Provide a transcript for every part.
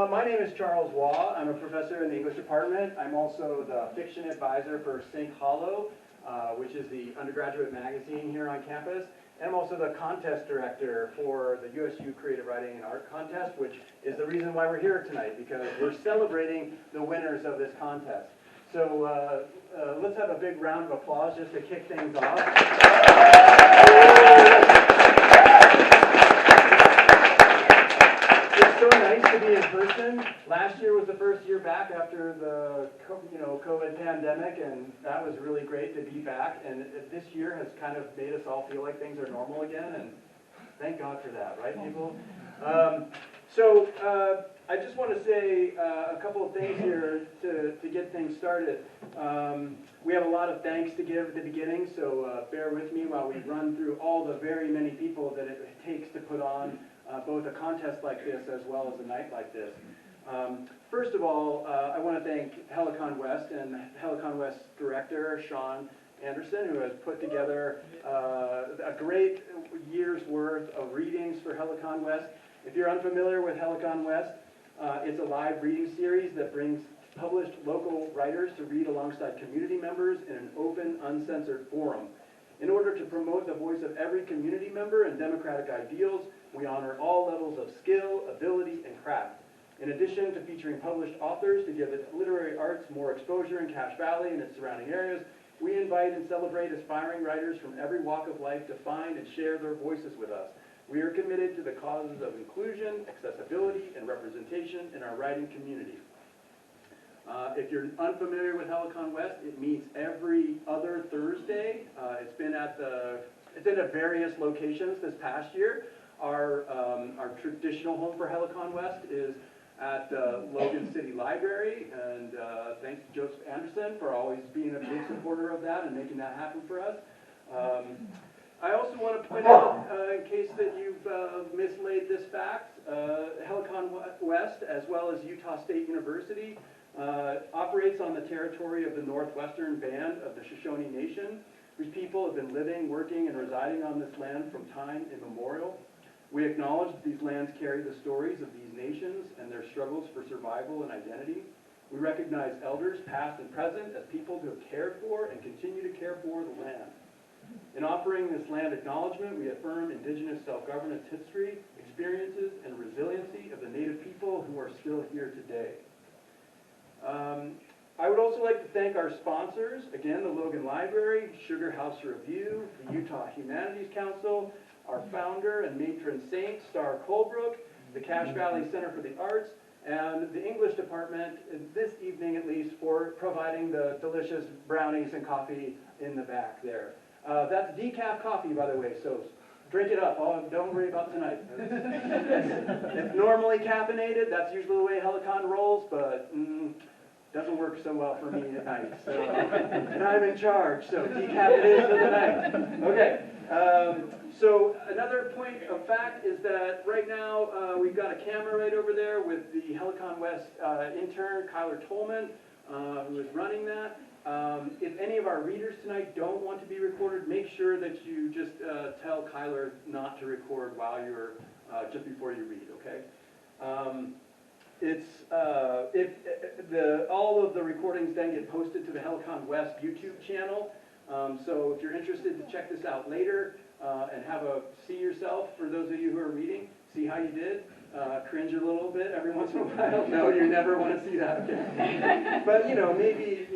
My name is Charles Waugh. I'm a professor in the English Department. I'm also the fiction advisor for Sink Hollow, which is the undergraduate magazine here on campus. And I'm also the contest director for the USU Creative Writing and Art Contest, which is the reason why we're here tonight, because we're celebrating the winners of this contest. So let's have a big round of applause just to kick things off. It's so nice to be in person. Last year was the first year back after the COVID pandemic, and that was really great to be back. And this year has kind of made us all feel like things are normal again, and thank God for that, right, people? I just want to say a couple of things here to get things started. We have a lot of thanks to give at the beginning, so bear with me while we run through all the very many people that it takes to put on both a contest like this as well as a night like this. First of all, I want to thank Helicon West and Helicon West director, Sean Anderson, who has put together a great year's worth of readings for Helicon West. If you're unfamiliar with Helicon West, it's a live reading series that brings published local writers to read alongside community members in an open, uncensored forum. In order to promote the voice of every community member and democratic ideals, we honor all levels of skill, ability, and craft. In addition to featuring published authors to give the literary arts more exposure in Cache Valley and its surrounding areas, we invite and celebrate aspiring writers from every walk of life to find and share their voices with us. We are committed to the causes of inclusion, accessibility, and representation in our writing community. If you're unfamiliar with Helicon West, it meets every other Thursday. It's been at various locations this past year. Our traditional home for Helicon West is at the Logan City Library, and thanks to Joseph Anderson for always being a big supporter of that and making that happen for us. I also want to point out, in case that you've mislaid this fact, Helicon West, as well as Utah State University, operates on the territory of the Northwestern Band of the Shoshone Nation, whose people have been living, working, and residing on this land from time immemorial. We acknowledge that these lands carry the stories of these nations and their struggles for survival and identity. We recognize elders, past and present, as people who have cared for and continue to care for the land. In offering this land acknowledgement, we affirm Indigenous self-governance history, experiences, and resiliency of the Native people who are still here today. I would also like to thank our sponsors, again, the Logan Library, Sugar House Review, the Utah Humanities Council, our founder and matron saint, Star Colebrook, the Cache Valley Center for the Arts, and the English Department, this evening at least, for providing the delicious brownies and coffee in the back there. That's decaf coffee, by the way, so drink it up. Don't worry about tonight. It's normally caffeinated. That's usually the way Helicon rolls, but doesn't work so well for me at night. So, and I'm in charge, so decaf it is for the night. Okay. So another point of fact is that right now we've got a camera right over there with the Helicon West intern, Kyler Tolman, who is running that. If any of our readers tonight don't want to be recorded, make sure that you just tell Kyler not to record while you're, just before you read, okay? All of the recordings then get posted to the Helicon West YouTube channel. So if you're interested to check this out later and see yourself, for those of you who are reading, see how you did, cringe a little bit every once in a while. No, you never want to see that. Okay. But maybe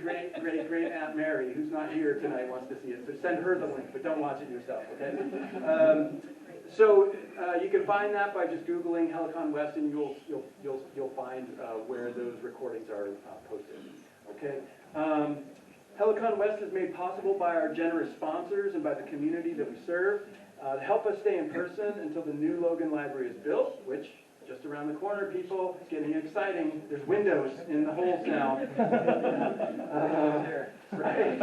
great Aunt Mary, who's not here tonight, wants to see it. So send her the link, but don't watch it yourself. Okay. So you can find that by just Googling Helicon West, and you'll find where those recordings are posted. Okay. Helicon West is made possible by our generous sponsors and by the community that we serve. To help us stay in person until the new Logan Library is built, which just around the corner, people, it's getting exciting. There's windows in the holes now. Right.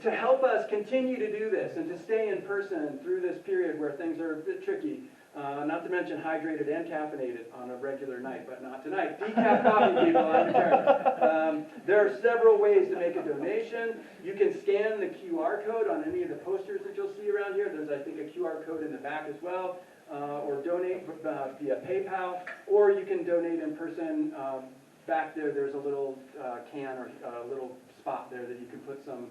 To help us continue to do this and to stay in person through this period where things are a bit tricky, not to mention hydrated and caffeinated on a regular night, but not tonight. Decaf coffee, people, I'm prepared. There are several ways to make a donation. You can scan the QR code on any of the posters that you'll see around here. There's, I think, a QR code in the back as well. or donate via PayPal, or you can donate in person. Back there, there's a little can or a little spot there that you can put some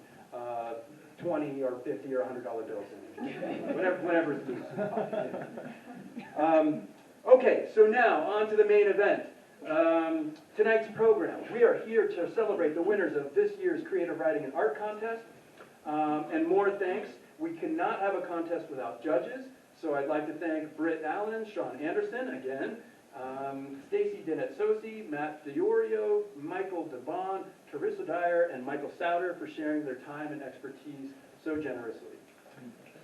20 or 50 or $100 bills in. Whatever is loose. Okay, so now on to the main event. Tonight's program. We are here to celebrate the winners of this year's Creative Writing and Art Contest. And more thanks. We cannot have a contest without judges, so I'd like to thank Britt Allen, Sean Anderson, again, Stacy Dennett-Sosi, Matt DiOrio, Michael DeBon, Teresa Dyer, and Michael Souter for sharing their time and expertise so generously.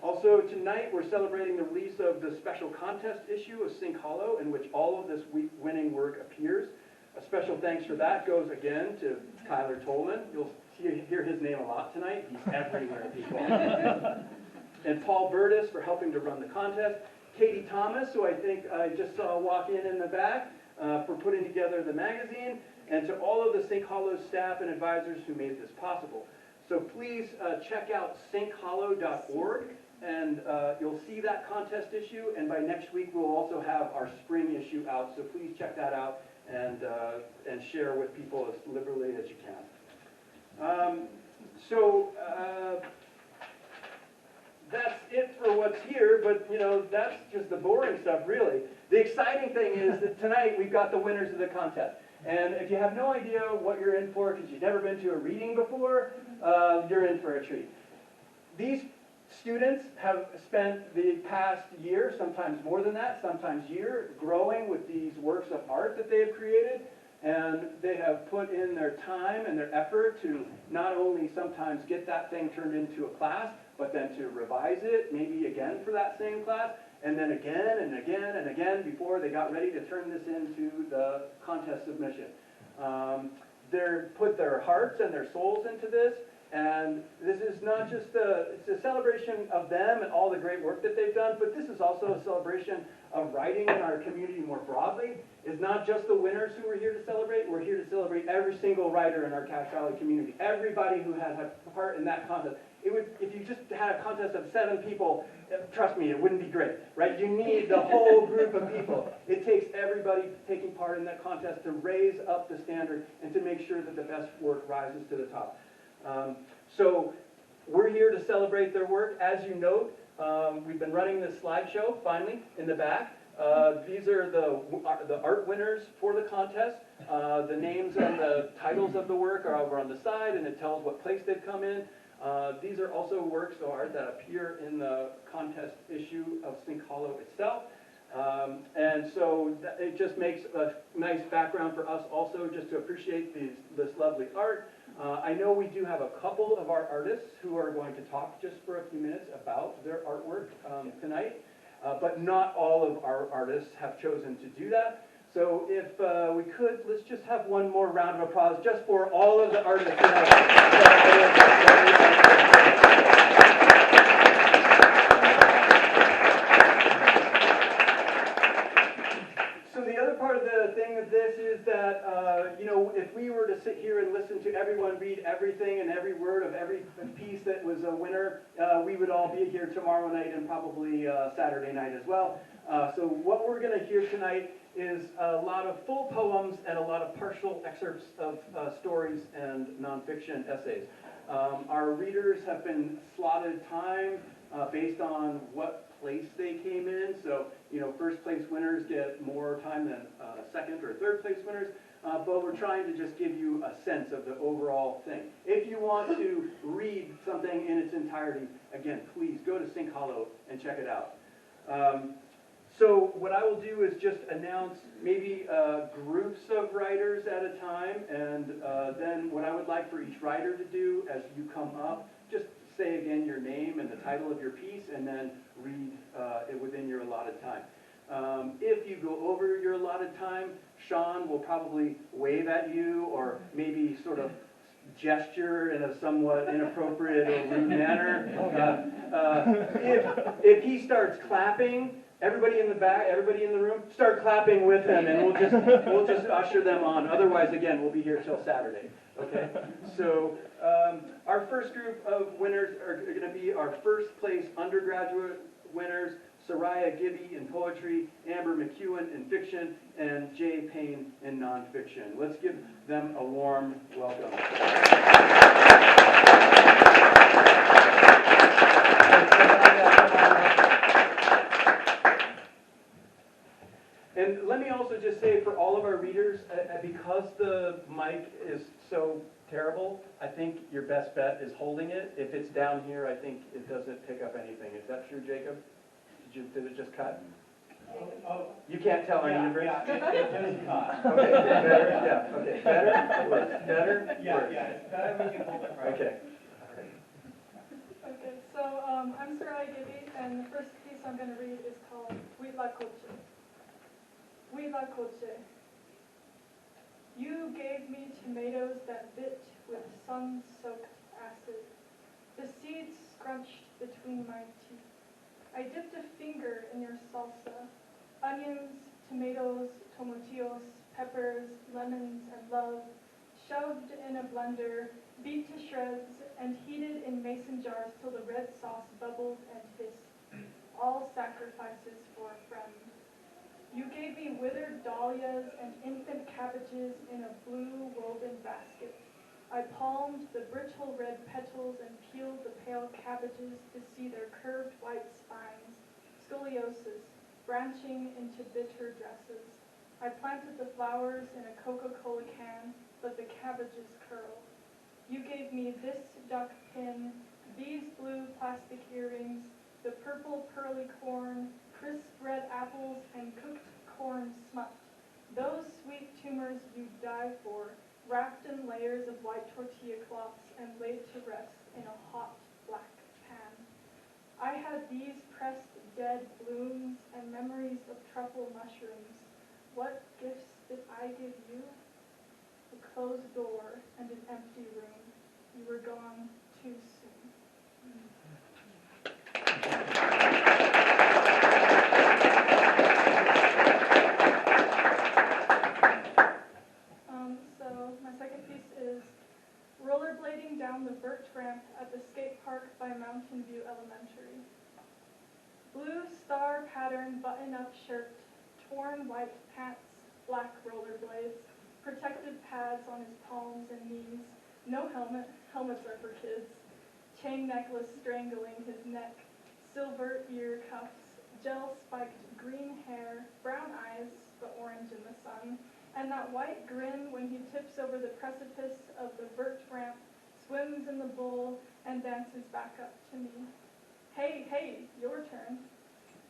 Also, tonight we're celebrating the release of the special contest issue of Sink Hollow, in which all of this winning work appears. A special thanks for that goes again to Tyler Tolman. You'll hear his name a lot tonight. He's everywhere, people. And Paul Burtis for helping to run the contest. Katie Thomas, who I think I just saw walk in the back, for putting together the magazine. And to all of the Sink Hollow staff and advisors who made this possible. So please check out sinkhollow.org. And you'll see that contest issue, and by next week we'll also have our spring issue out, so please check that out and share with people as liberally as you can. That's it for what's here, but that's just the boring stuff, really. The exciting thing is that tonight we've got the winners of the contest. And if you have no idea what you're in for because you've never been to a reading before, you're in for a treat. These students have spent the past year, sometimes more than that, sometimes year, growing with these works of art that they have created, and they have put in their time and their effort to not only sometimes get that thing turned into a class, but then to revise it, maybe again for that same class, and then again and again and again before they got ready to turn this into the contest submission. They're put their hearts and their souls into this. And this is not just it's a celebration of them and all the great work that they've done, but this is also a celebration of writing in our community more broadly. It's not just the winners who we're here to celebrate. We're here to celebrate every single writer in our Cache Valley community, everybody who has a part in that contest. If you just had a contest of 7 people, trust me, it wouldn't be great, right? You need the whole group of people. It takes everybody taking part in that contest to raise up the standard and to make sure that the best work rises to the top. So we're here to celebrate their work. As you note, we've been running this slideshow, finally, in the back. These are the art winners for the contest. The names and the titles of the work are over on the side, and it tells what place they've come in. These are also works of art that appear in the contest issue of Sink Hollow itself. And so it just makes a nice background for us also just to appreciate this lovely art. I know we do have a couple of our artists who are going to talk just for a few minutes about their artwork tonight, but not all of our artists have chosen to do that. So if we could, let's just have one more round of applause just for all of the artists tonight. This is that, if we were to sit here and listen to everyone read everything and every word of every piece that was a winner, we would all be here tomorrow night and probably Saturday night as well. So what we're going to hear tonight is a lot of full poems and a lot of partial excerpts of stories and nonfiction essays. Our readers have been slotted time based on what place they came in. So, first place winners get more time than second or third place winners. But we're trying to just give you a sense of the overall thing. If you want to read something in its entirety, again, please go to Sink Hollow and check it out. So what I will do is just announce maybe groups of writers at a time, and then what I would like for each writer to do as you come up, just say again your name and the title of your piece, and then read it within your allotted time. If you go over your allotted time, Sean will probably wave at you or maybe sort of gesture in a somewhat inappropriate or rude manner. If he starts clapping, everybody in the back, everybody in the room, start clapping with him, and we'll just usher them on. Otherwise, again, we'll be here till Saturday. Okay. So our first group of winners are going to be our first place undergraduate winners. Soraya Gibby in poetry, Amber McEwen in fiction, and Jay Payne in nonfiction. Let's give them a warm welcome. And let me also just say, for all of our readers, because the mic is so terrible, I think your best bet is holding it. If it's down here, I think it doesn't pick up anything. Is that true, Jacob? Did it just cut? Oh, You can't tell on universe? yeah, it just cut. Okay, better, yeah, okay, better, worse, better, Yeah, worse. yeah, it's better we can hold it right. Okay. Okay, so I'm Soraya Gibby, and the first piece I'm going to read is called Huitlacoche. Huitlacoche. You gave me tomatoes that bit with sun-soaked acid. The seeds scrunched between my teeth. I dipped a finger in your salsa. Onions, tomatoes, tomatillos, peppers, lemons, and love, shoved in a blender, beat to shreds, and heated in mason jars till the red sauce bubbled and hissed. All sacrifices for a friend. You gave me withered dahlias and infant cabbages in a blue woven basket. I palmed the brittle red petals and peeled the pale cabbages to see their curved white spines, scoliosis, branching into bitter dresses. I planted the flowers in a Coca-Cola can, but the cabbages curl. You gave me this duck pin, these blue plastic earrings, the purple pearly corn, crisp red apples, and cooked corn smut. Those sweet tumors you die for, wrapped in layers of white tortilla cloths and laid to rest in a hot black pan. I had these pressed dead blooms and memories of truffle mushrooms. What gifts did I give you? A closed door and an empty room. You were gone too soon. So my second piece is rollerblading down the vert ramp at the skate park by Mountain View Elementary. Blue star pattern button-up shirt, torn white pants, black rollerblades, protective pads on his palms and knees, no helmet, helmets are for kids, chain necklace strangling his neck, silver ear cuffs, gel-spiked green hair, brown eyes, but orange in the sun, and that white grin when he tips over the precipice of the vert ramp, swims in the bowl, and dances back up to me. Hey, hey, your turn.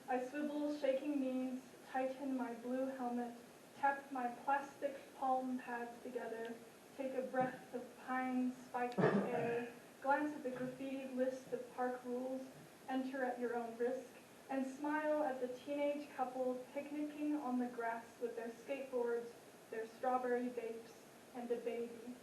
I swivel, shaking knees, tighten my blue helmet, tap my plastic palm pads together, take a breath of pine spiked air, glance at the graffiti list of park rules, enter at your own risk, and smile at the teenage couple picnicking on the grass with their skateboards, their strawberry vapes, and a baby.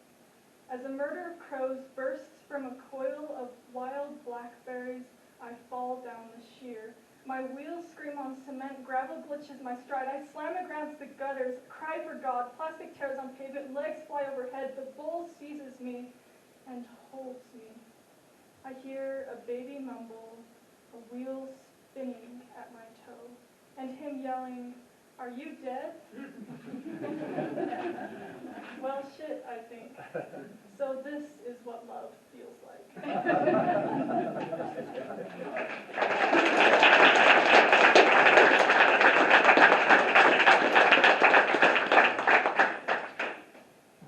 As a murder of crows bursts from a coil of wild blackberries, I fall down the sheer. My wheels scream on cement, gravel glitches my stride. I slam against the gutters, cry for God, plastic tears on pavement, legs fly overhead. The bull seizes me and holds me. I hear a baby mumble, a wheel spinning at my toe, and him yelling, "Are you dead?" Well, shit, I think. So this is what love feels like.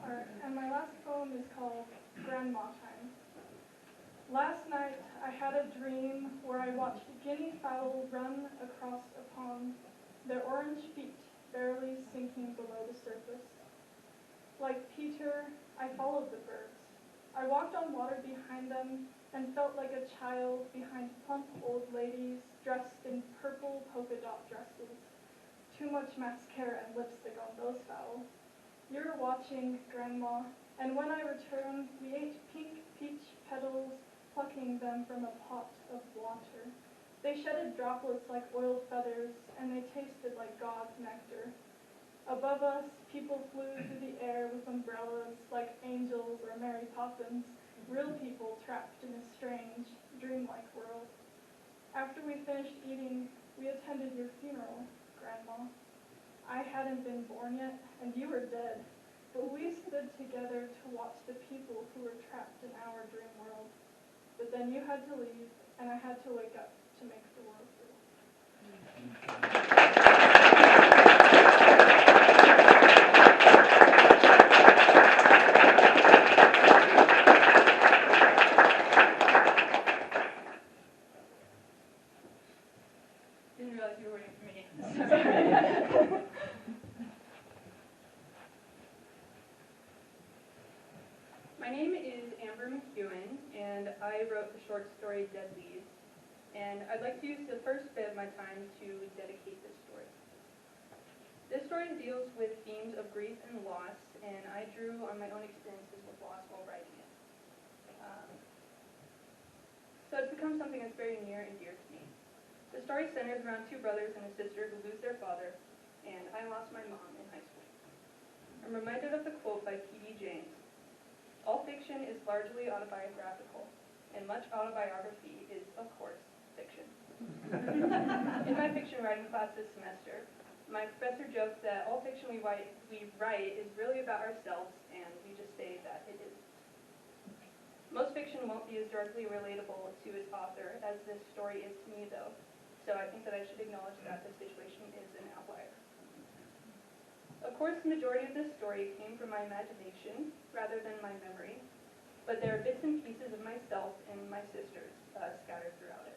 All right, and my last poem is called Grandma Time. Last night, I had a dream where I watched guinea fowl run across a pond, their orange feet barely sinking below the surface. Like Peter, I followed the birds. I walked on water behind them and felt like a child behind plump old ladies dressed in purple polka dot dresses. Too much mascara and lipstick on those fowl. You're watching, Grandma, and when I return, we ate pink peach petals, plucking them from a pot of water. They shedded droplets like oiled feathers, and they tasted like God's nectar. Above us, people flew through the air with umbrellas like angels or Mary Poppins, real people trapped in a strange, dreamlike world. After we finished eating, We attended your funeral, Grandma. I hadn't been born yet, and you were dead. But we stood together to watch the people who were trapped in our dream world. But then you had to leave, and I had to wake up to make the world real. Didn't realize you were waiting for me. Sorry. My name is Amber McEwen, and I wrote the short story Dead Leaves. And I'd like to use the first bit of my time to dedicate this story. This story deals with themes of grief and loss, and I drew on my own experiences with loss while writing it. So it's become something that's very near and dear to me. The story centers around two brothers and a sister who lose their father, and I lost my mom in high school. I'm reminded of the quote by P.D. James: "All fiction is largely autobiographical, and much autobiography is, of course, fiction." In my fiction writing class this semester, my professor joked that all fiction we write is really about ourselves, and we just say that it is. Most fiction won't be as directly relatable to its author as this story is to me, though, so I think that I should acknowledge that the situation is an outlier. Of course, the majority of this story came from my imagination rather than my memory, but there are bits and pieces of myself and my sisters scattered throughout it.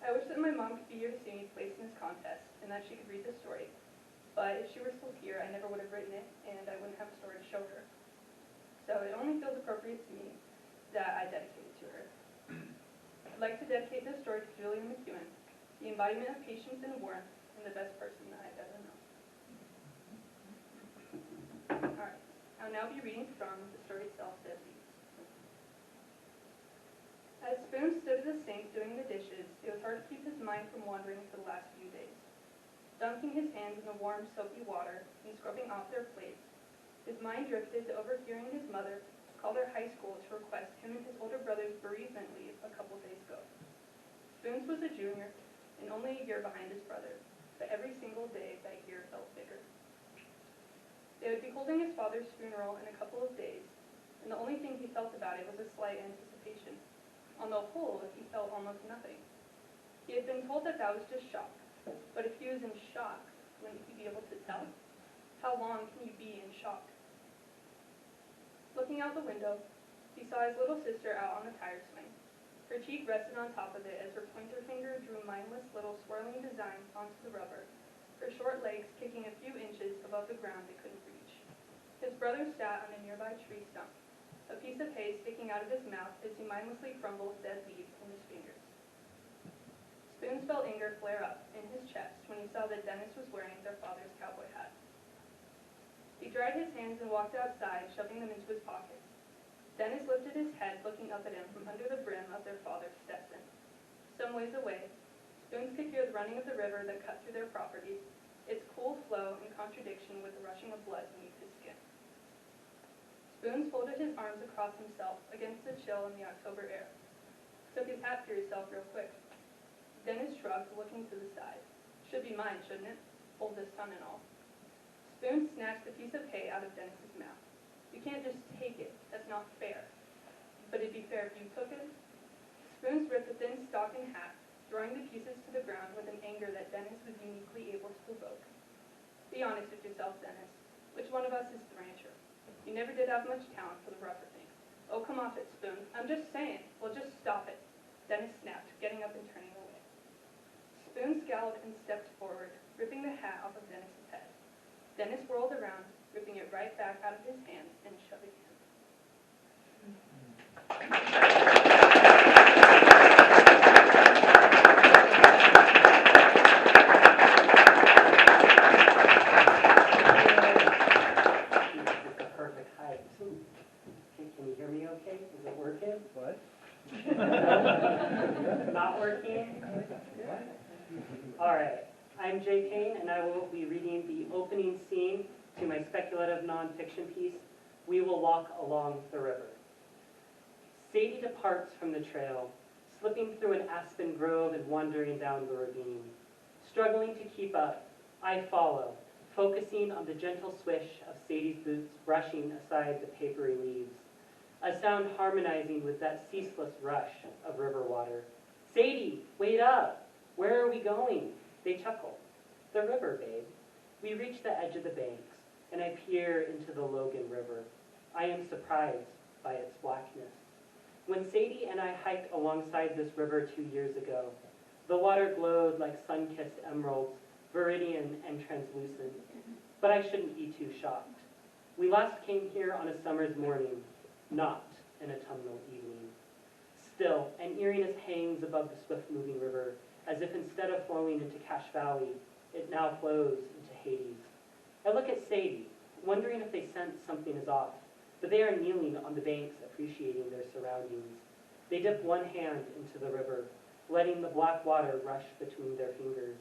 I wish that my mom could be here to see me placed in this contest and that she could read this story, but if she were still here, I never would have written it, and I wouldn't have a story to show her. So it only feels appropriate to me that I dedicate it to her. I'd like to dedicate this story to Julia McEwen, the embodiment of patience and warmth, and the best person that I've ever known. Alright, I'll now be reading from the story itself, Dead Leaves. As Spoon stood at the sink doing the dishes, it was hard to keep his mind from wandering for the last few days. Dunking his hands in the warm, soapy water and scrubbing off their plates, his mind drifted to overhearing his mother call their high school to request him and his older brother's bereavement leave a couple days ago. Spoons was a junior and only a year behind his brother, but every single day that year felt bigger. They would be holding his father's funeral in a couple of days, and the only thing he felt about it was a slight anticipation. On the whole, he felt almost nothing. He had been told that that was just shock, but if he was in shock, wouldn't he be able to tell? How long can you be in shock? Looking out the window, he saw his little sister out on the tire swing. Her cheek rested on top of it as her pointer finger drew mindless little swirling designs onto the rubber, her short legs kicking a few inches above the ground they couldn't reach. His brother sat on a nearby tree stump, a piece of hay sticking out of his mouth as he mindlessly crumbled dead leaves in his fingers. Spoons felt anger flare up in his chest when he saw that Dennis was wearing their father's cowboy hat. He dried his hands and walked outside, shoving them into his pockets. Dennis lifted his head, looking up at him from under the brim of their father's Stetson. Some ways away, Spoons could hear the running of the river that cut through their property, its cool flow in contradiction with the rushing of blood beneath his skin. Spoons folded his arms across himself against the chill in the October air. Took his hat for yourself real quick. Dennis shrugged, looking to the side. Should be mine, shouldn't it? Oldest son and all. Spoon snatched a piece of hay out of Dennis's mouth. You can't just take it. That's not fair. But it'd be fair if you took it. Spoons ripped the thin stalk and hat, throwing the pieces to the ground with an anger that Dennis was uniquely able to provoke. Be honest with yourself, Dennis. Which one of us is the rancher? You never did have much talent for the rougher things. Oh, come off it, Spoon. I'm just saying. Well, just stop it. Dennis snapped, getting up and turning away. Spoon scowled and stepped forward, ripping the hat off of Dennis's head. Dennis whirled around, ripping it right back out of his hands and shoving him. The perfect height. Can you hear me okay? Is it working? What? Not working? All right. I'm Jay Payne, and I will be reading the opening scene to my speculative nonfiction piece, We Will Walk Along the River. Sadie departs from the trail, slipping through an aspen grove and wandering down the ravine. Struggling to keep up, I follow, focusing on the gentle swish of Sadie's boots brushing aside the papery leaves, a sound harmonizing with that ceaseless rush of river water. Sadie, wait up! Where are we going? They chuckle. The river, babe. We reach the edge of the banks, and I peer into the Logan River. I am surprised by its blackness. When Sadie and I hiked alongside this river 2 years ago, the water glowed like sun-kissed emeralds, viridian and translucent. But I shouldn't be too shocked. We last came here on a summer's morning, not an autumnal evening. Still, an eeriness hangs above the swift-moving river, as if instead of flowing into Cache Valley, it now flows into Hades. I look at Sadie, wondering if they sense something is off, but they are kneeling on the banks, appreciating their surroundings. They dip one hand into the river, letting the black water rush between their fingers.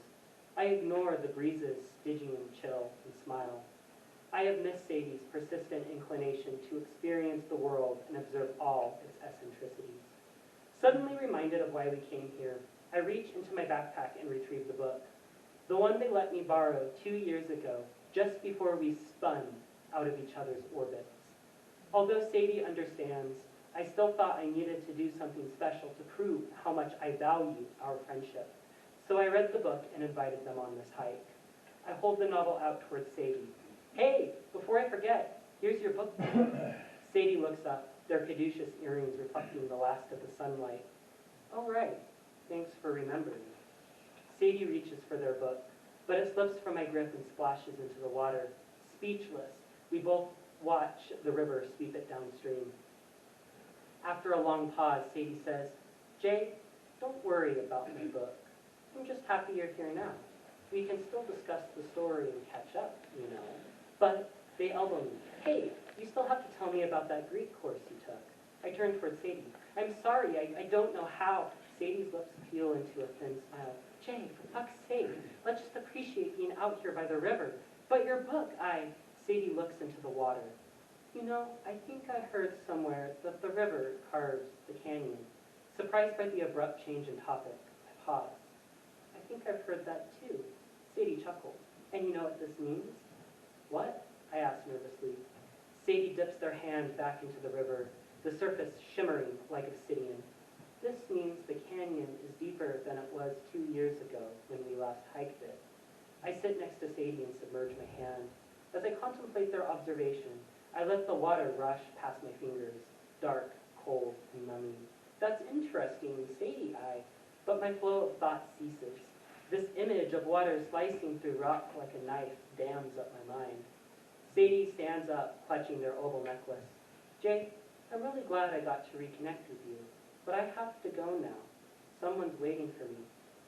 I ignore the breezes, Stygian chill, and smile. I have missed Sadie's persistent inclination to experience the world and observe all its eccentricities. Suddenly reminded of why we came here, I reach into my backpack and retrieve the book. The one they let me borrow 2 years ago, just before we spun out of each other's orbits. Although Sadie understands, I still thought I needed to do something special to prove how much I value our friendship. So I read the book and invited them on this hike. I hold the novel out towards Sadie. Hey, before I forget, here's your book. Sadie looks up, their caduceus earrings reflecting the last of the sunlight. Oh, right. Thanks for remembering. Sadie reaches for their book, but it slips from my grip and splashes into the water. Speechless, we both watch the river sweep it downstream. After a long pause, Sadie says, Jay, don't worry about my book. I'm just happy you're here now. We can still discuss the story and catch up, you know. But they elbow me. Hey, you still have to tell me about that Greek course you took. I turn towards Sadie. I'm sorry, I don't know how. Sadie's lips peel into a thin smile. Jay, for fuck's sake, let's just appreciate being out here by the river. But your book, Sadie looks into the water. You know, I think I heard somewhere that the river carves the canyon. Surprised by the abrupt change in topic, I pause. I think I've heard that too. Sadie chuckled. And you know what this means? What? I asked nervously. Sadie dips their hand back into the river, the surface shimmering like obsidian. This means the canyon is deeper than it was 2 years ago when we last hiked it. I sit next to Sadie and submerge my hand. As I contemplate their observation, I let the water rush past my fingers, dark, cold, and numbing. That's interesting, Sadie, but my flow of thought ceases. This image of water slicing through rock like a knife dams up my mind. Sadie stands up, clutching their oval necklace. Jay, I'm really glad I got to reconnect with you, but I have to go now. Someone's waiting for me.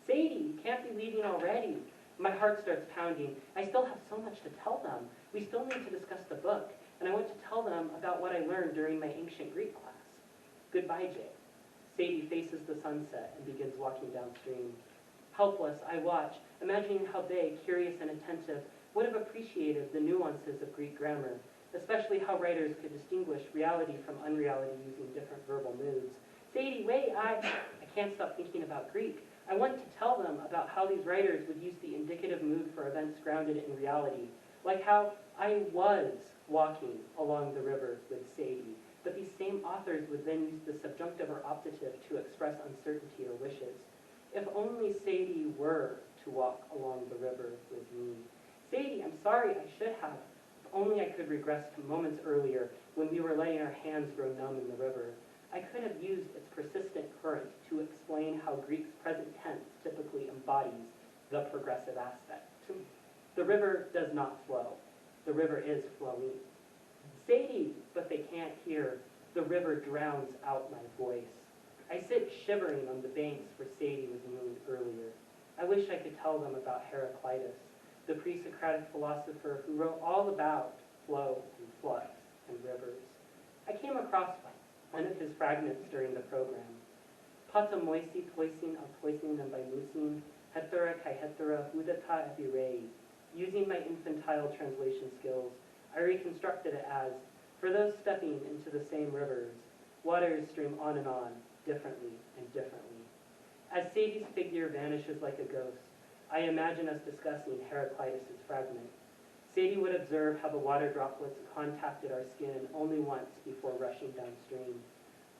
Sadie, you can't be leaving already. My heart starts pounding. I still have so much to tell them. We still need to discuss the book, and I want to tell them about what I learned during my ancient Greek class. Goodbye, Jay. Sadie faces the sunset and begins walking downstream. Helpless, I watch, imagining how they, curious and attentive, would have appreciated the nuances of Greek grammar, especially how writers could distinguish reality from unreality using different verbal moods. Sadie, wait, I can't stop thinking about Greek. I want to tell them about how these writers would use the indicative mood for events grounded in reality, like how I was walking along the river with Sadie, but these same authors would then use the subjunctive or optative to express uncertainty or wishes. If only Sadie were to walk along the river with me. Sadie, I'm sorry, I should have. If only I could regress to moments earlier when we were letting our hands grow numb in the river. I could have used its persistent current to explain how Greek's present tense typically embodies the progressive aspect. The river does not flow. The river is flowing. Sadie, but they can't hear. The river drowns out my voice. I sit shivering on the banks where Sadie was kneeling earlier. I wish I could tell them about Heraclitus, the pre-Socratic philosopher who wrote all about flow and flux and rivers. I came across one of his fragments during the program. Pata moisi toisin al toisin and by musin, hethera kai hethera hudata epirei. Using my infantile translation skills, I reconstructed it as, for those stepping into the same rivers, waters stream on and on, differently and differently. As Sadie's figure vanishes like a ghost, I imagine us discussing Heraclitus' fragment. Sadie would observe how the water droplets contacted our skin only once before rushing downstream,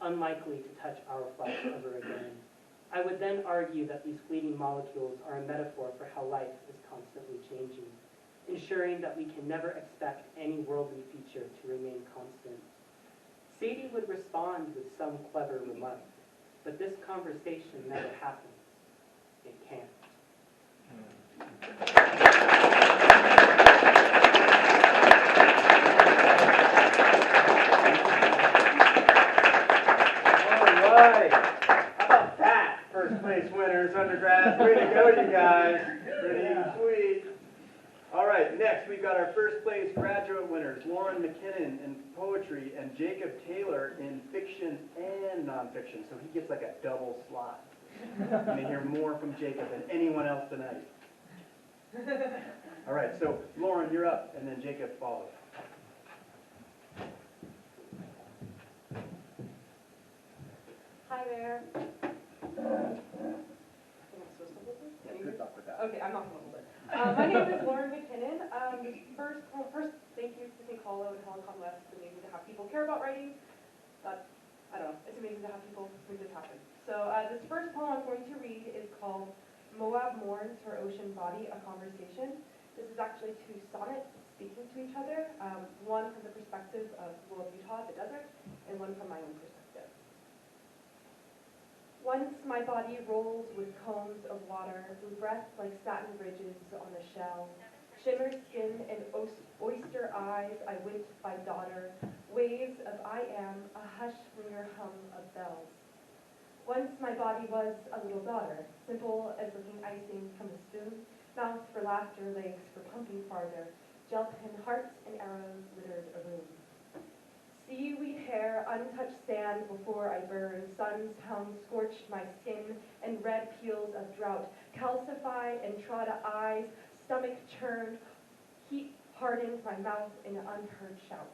unlikely to touch our flesh ever again. I would then argue that these fleeting molecules are a metaphor for how life is constantly changing, ensuring that we can never expect any worldly feature to remain constant. Sadie would respond with some clever remark, but this conversation never happens. It can't. All right. How about that? First place winners, undergrads. Way to go, you guys. Pretty sweet. All right, next we've got our first place graduate winners, Lauren McKinnon in poetry and Jacob Taylor in fiction and nonfiction. So he gets like a double slot. You're going to hear more from Jacob than anyone else tonight. All right, so Lauren, you're up, and then Jacob follows. Hi there. Am I supposed to hold this? Yeah, good luck with that. Okay, I'm not going to hold it. My name is Lauren McKinnon. First, thank you to St. Paulo and Helicon West. It's amazing to have people care about writing. I don't know, it's amazing to have people make this happen. So this first poem I'm going to read is called Moab Mourns Her Ocean Body, A Conversation. This is actually two sonnets speaking to each other, one from the perspective of rural Utah, the desert, and one from my own perspective. Once my body rolls with combs of water, through breath like satin ridges on a shell, shimmer skin and oyster eyes, I went by daughter, waves of I am, a hush from your hum of bells. Once my body was a little daughter, simple as looking icing from a spoon, mouth for laughter, legs for pumping farther, gel pen hearts and arrows littered a room. Seaweed hair, untouched sand before I burn, sun's tongue scorched my skin, and red peels of drought, calcified and trod eyes, stomach churned, heat hardened my mouth in an unheard shout.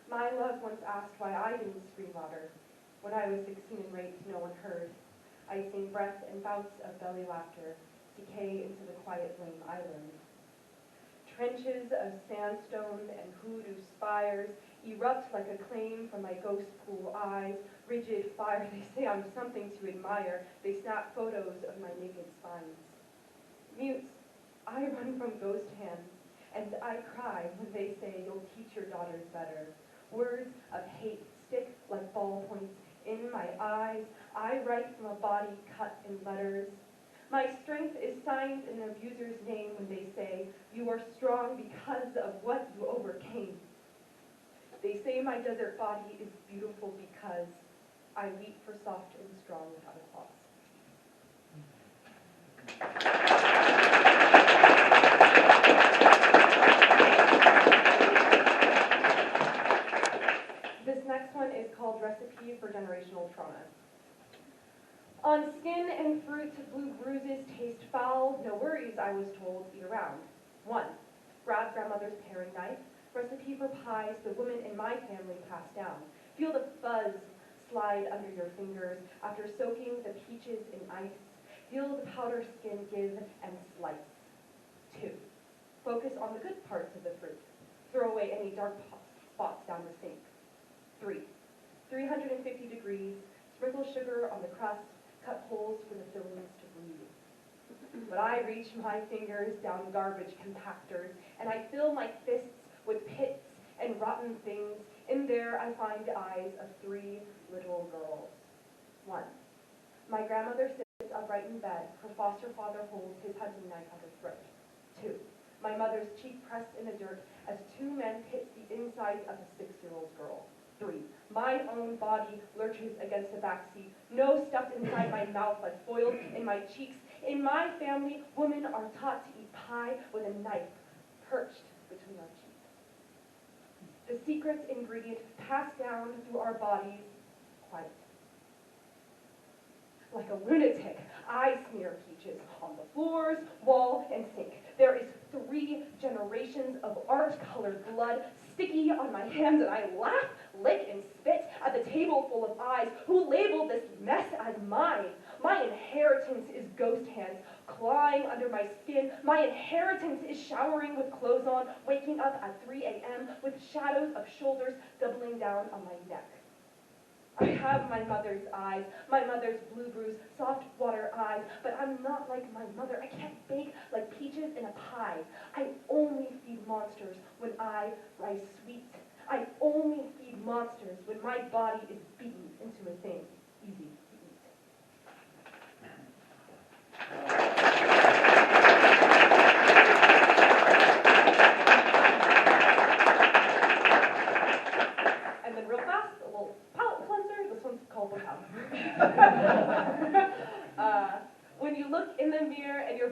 My love once asked why I didn't scream louder. When I was 16 and raped, no one heard. Icing breath and bouts of belly laughter decay into the quiet blame I learned. Trenches of sandstone and hoodoo spires erupt like a claim from my ghost pool eyes. Rigid fire, they say I'm something to admire. They snap photos of my naked spines. Mutes, I run from ghost hands, and I cry when they say you'll teach your daughters better. Words of hate stick like ballpoints in my eyes. I write from a body cut in letters. My strength is signed in an abuser's name when they say, you are strong because of what you overcame. They say my desert body is beautiful because I weep for soft and strong without a cause. This next one is called Recipe for Generational Trauma. On skin and fruit, blue bruises taste foul. No worries, I was told, eat around. 1. Grab grandmother's paring knife. Recipe for pies the women in my family passed down. Feel the fuzz slide under your fingers after soaking the peaches in ice. Feel the powder skin give and slice. 2. Focus on the good parts of the fruit. Throw away any dark spots down the sink. 3. 350 degrees. Sprinkle sugar on the crust. Cut holes for the fillings to breathe. But I reach my fingers down garbage compactors, and I fill my fists with pits and rotten things. In there I find the eyes of 3 little girls. 1. My grandmother sits upright in bed. Her foster father holds his hunting knife at her throat. 2. My mother's cheek pressed in the dirt as 2 men pit the insides of a 6-year-old girl. 3. My own body lurches against the backseat, nose stuffed inside my mouth but foiled in my cheeks. In my family, women are taught to eat pie with a knife perched between our cheeks. The secret ingredient passed down through our bodies, quiet. Like a lunatic, I smear peaches on the floors, wall, and sink. There is 3 generations of art-colored blood sticky on my hands, and I laugh, lick, and spit at the table full of eyes who labeled this mess as mine. My inheritance is ghost hands clawing under my skin. My inheritance is showering with clothes on, waking up at 3 a.m. with shadows of shoulders doubling down on my neck. I have my mother's eyes, my mother's blue bruise, soft water eyes, but I'm not like my mother. I can't bake like peaches in a pie. I only feed monsters when I rise sweet. I only feed monsters when my body is beaten into a thing easy to eat. And then real fast, a little palate cleanser. This one's called the palate. When you look in the mirror and your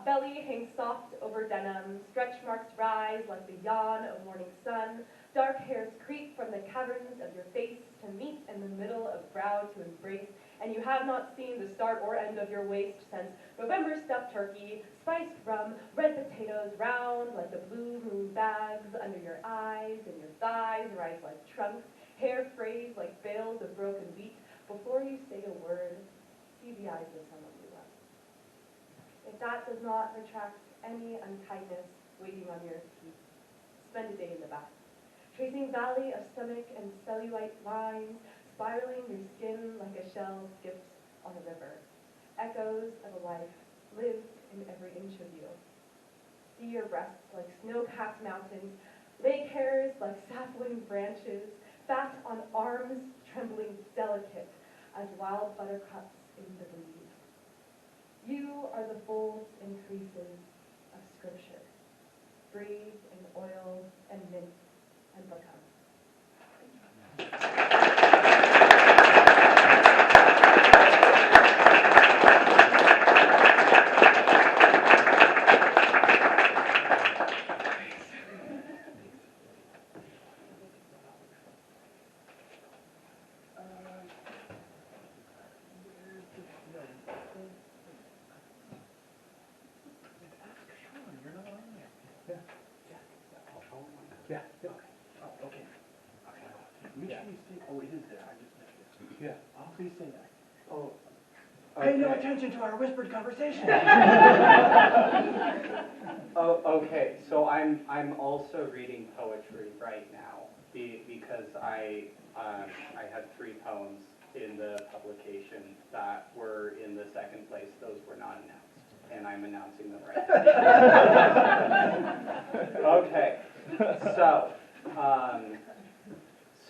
belly hangs soft over denim, stretch marks rise like the yawn of morning sun, dark hairs creep from the caverns of your face to meet in the middle of brow to embrace, and you have not seen the start or end of your waist since November stuffed turkey, spiced rum, red potatoes round like the blue moon bags under your eyes, and your thighs rise like trunks, hair frays like bales of broken wheat. Before you say a word, see the eyes of someone you love. If that does not retract any untightness waiting on your teeth, spend a day in the bath, tracing valley of stomach and cellulite lines, spiraling your skin like a shell skips on a river. Echoes of a life lived in every inch of you. See your breasts like snow-capped mountains, leg hairs like sapling branches, fat on arms trembling delicate as wild buttercups in the breeze. You are the folds and creases of scripture, breathe in oil and mint and become. Yeah. Oh, okay. Make sure you say, oh, it is there, I just missed it. Yeah. Oh, please say that. Oh. Pay no attention to our whispered conversation. Oh, okay. So I'm also reading poetry right now because I had 3 poems in the publication that were in the second place. Those were not announced, and I'm announcing them right now. Okay.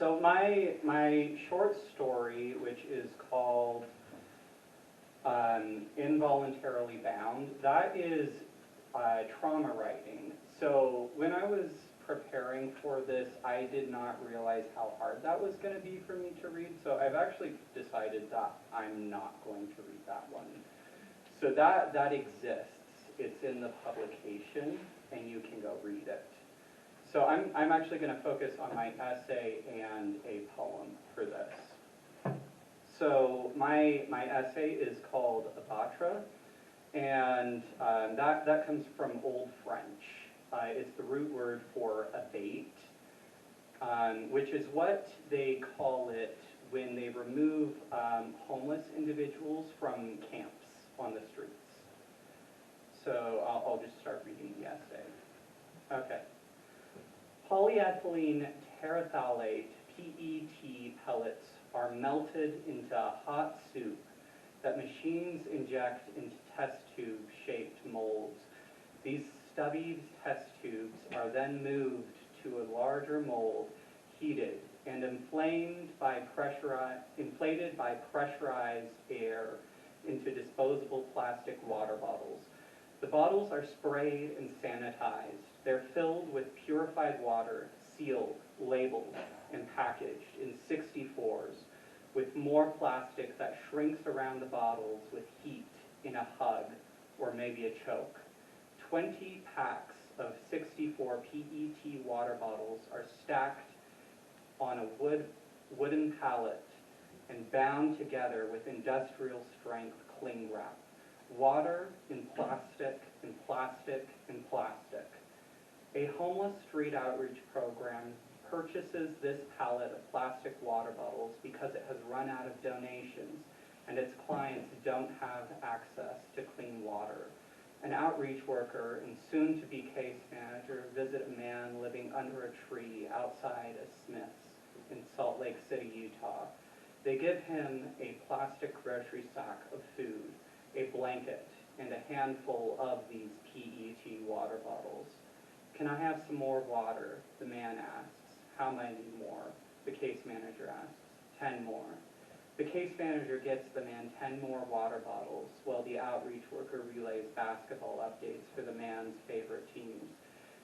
So my short story, which is called Involuntarily Bound, that is trauma writing. So when I was preparing for this, I did not realize how hard that was going to be for me to read. So I've actually decided that I'm not going to read that one. So that exists. It's in the publication, and you can go read it. So I'm actually going to focus on my essay and a poem for this. So my essay is called Abatra, and that comes from Old French. It's the root word for abate, which is what they call it when they remove homeless individuals from camps on the streets. So I'll just start reading the essay. Okay. Polyethylene terephthalate PET pellets are melted into a hot soup that machines inject into test tube-shaped molds. These stubby test tubes are then moved to a larger mold, heated, and inflated by pressurized air into disposable plastic water bottles. The bottles are sprayed and sanitized. They're filled with purified water, sealed, labeled, and packaged in 64s, with more plastic that shrinks around the bottles with heat in a hug or maybe a choke. 20 packs of 64 PET water bottles are stacked on a wooden pallet and bound together with industrial strength cling wrap. Water in plastic, in plastic, in plastic. A homeless street outreach program purchases this pallet of plastic water bottles because it has run out of donations and its clients don't have access to clean water. An outreach worker and soon-to-be case manager visit a man living under a tree outside a Smith's in Salt Lake City, Utah. They give him a plastic grocery sack of food, a blanket, and a handful of these PET water bottles. "Can I have some more water?" the man asks. "How many more?" the case manager asks. 10 more. The case manager gets the man 10 more water bottles while the outreach worker relays basketball updates for the man's favorite teams.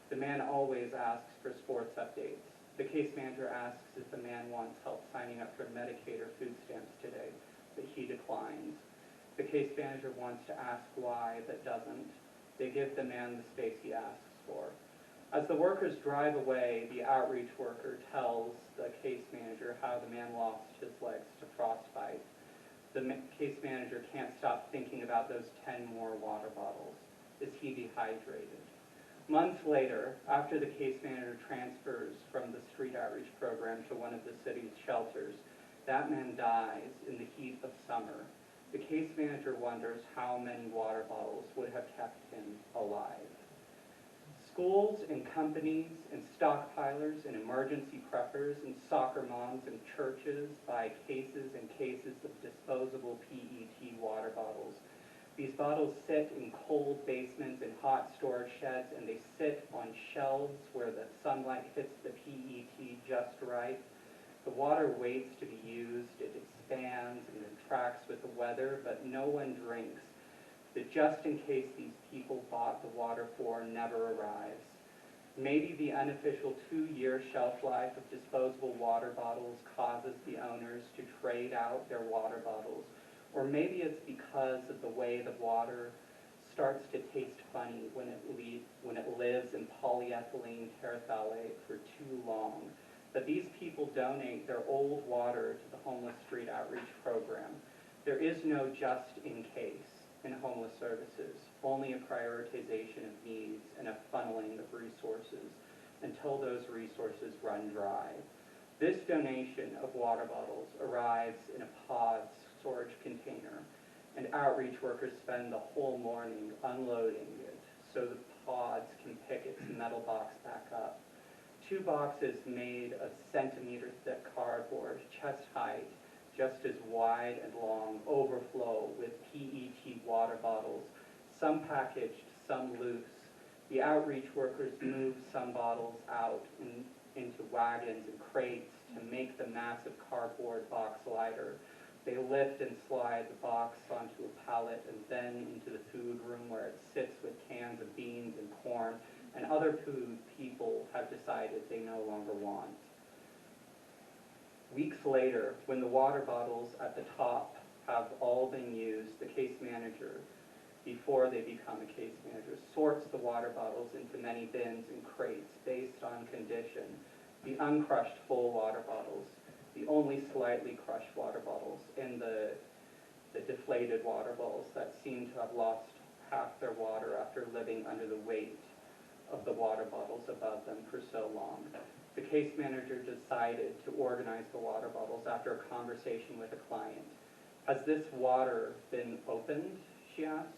The man always asks for sports updates. The case manager asks if the man wants help signing up for Medicaid or food stamps today, but he declines. The case manager wants to ask why, but doesn't. They give the man the space he asks for. As the workers drive away, the outreach worker tells the case manager how the man lost his legs to frostbite. The case manager can't stop thinking about those 10 more water bottles. Is he dehydrated? Months later, after the case manager transfers from the street outreach program to one of the city's shelters, that man dies in the heat of summer. The case manager wonders how many water bottles would have kept him alive. Schools and companies and stockpilers and emergency preppers and soccer moms and churches buy cases and cases of disposable PET water bottles. These bottles sit in cold basements and hot storage sheds, and they sit on shelves where the sunlight hits the PET just right. The water waits to be used, it expands and it tracks with the weather, but no one drinks. The just in case these people bought the water for never arrives. Maybe the unofficial 2-year shelf life of disposable water bottles causes the owners to trade out their water bottles. Or maybe it's because of the way the water starts to taste funny when it lives in polyethylene terephthalate for too long. But these people donate their old water to the homeless street outreach program. There is no just in case in homeless services, only a prioritization of needs and a funneling of resources until those resources run dry. This donation of water bottles arrives in a pod storage container, and outreach workers spend the whole morning unloading it so the pods can pick its metal box back up. 2 boxes made of centimeter-thick cardboard, chest height, just as wide and long, overflow with PET water bottles, some packaged, some loose. The outreach workers move some bottles out into wagons and crates to make the massive cardboard box lighter. They lift and slide the box onto a pallet and then into the food room where it sits with cans of beans and corn and other food people have decided they no longer want. Weeks later, when the water bottles at the top have all been used, the case manager, before they become a case manager, sorts the water bottles into many bins and crates based on condition. The uncrushed full water bottles, the only slightly crushed water bottles, and the deflated water bottles that seem to have lost half their water after living under the weight of the water bottles above them for so long. The case manager decided to organize the water bottles after a conversation with a client. "Has this water been opened?" she asked.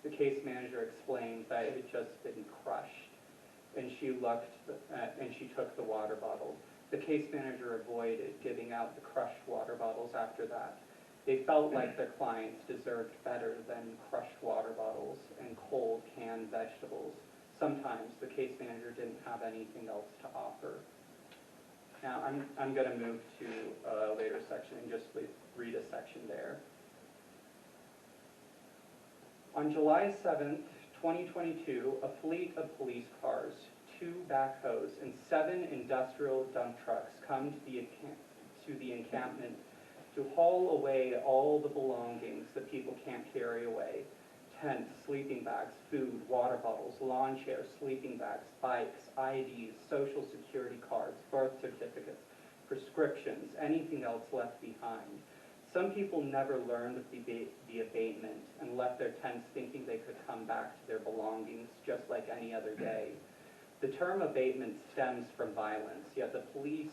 The case manager explained that it had just been crushed, and she took the water bottle. The case manager avoided giving out the crushed water bottles after that. They felt like their clients deserved better than crushed water bottles and cold canned vegetables. Sometimes the case manager didn't have anything else to offer. Now I'm going to move to a later section and just read a section there. On July 7th, 2022, a fleet of police cars, 2 backhoes, and 7 industrial dump trucks come to the encampment to haul away all the belongings that people can't carry away. Tents, sleeping bags, food, water bottles, lawn chairs, sleeping bags, bikes, IDs, social security cards, birth certificates, prescriptions, anything else left behind. Some people never learned of the abatement and left their tents thinking they could come back to their belongings just like any other day. The term abatement stems from violence, yet the police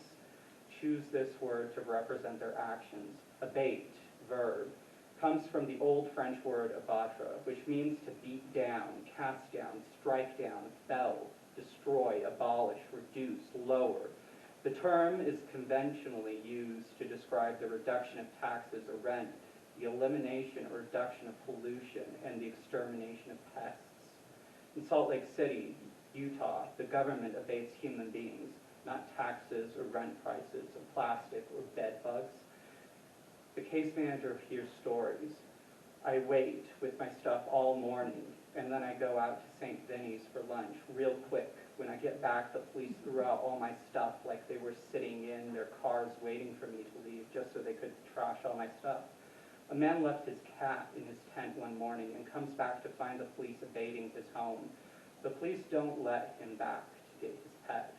choose this word to represent their actions. Abate, verb, comes from the old French word abattre, which means to beat down, cast down, strike down, fell, destroy, abolish, reduce, lower. The term is conventionally used to describe the reduction of taxes or rent, the elimination or reduction of pollution, and the extermination of pests. In Salt Lake City, Utah, the government abates human beings, not taxes or rent prices of plastic or bed bugs. The case manager hears stories. I wait with my stuff all morning, and then I go out to St. Vinny's for lunch real quick. When I get back, the police threw out all my stuff like they were sitting in their cars waiting for me to leave just so they could trash all my stuff. A man left his cat in his tent one morning and comes back to find the police abating his home. The police don't let him back to get his pet,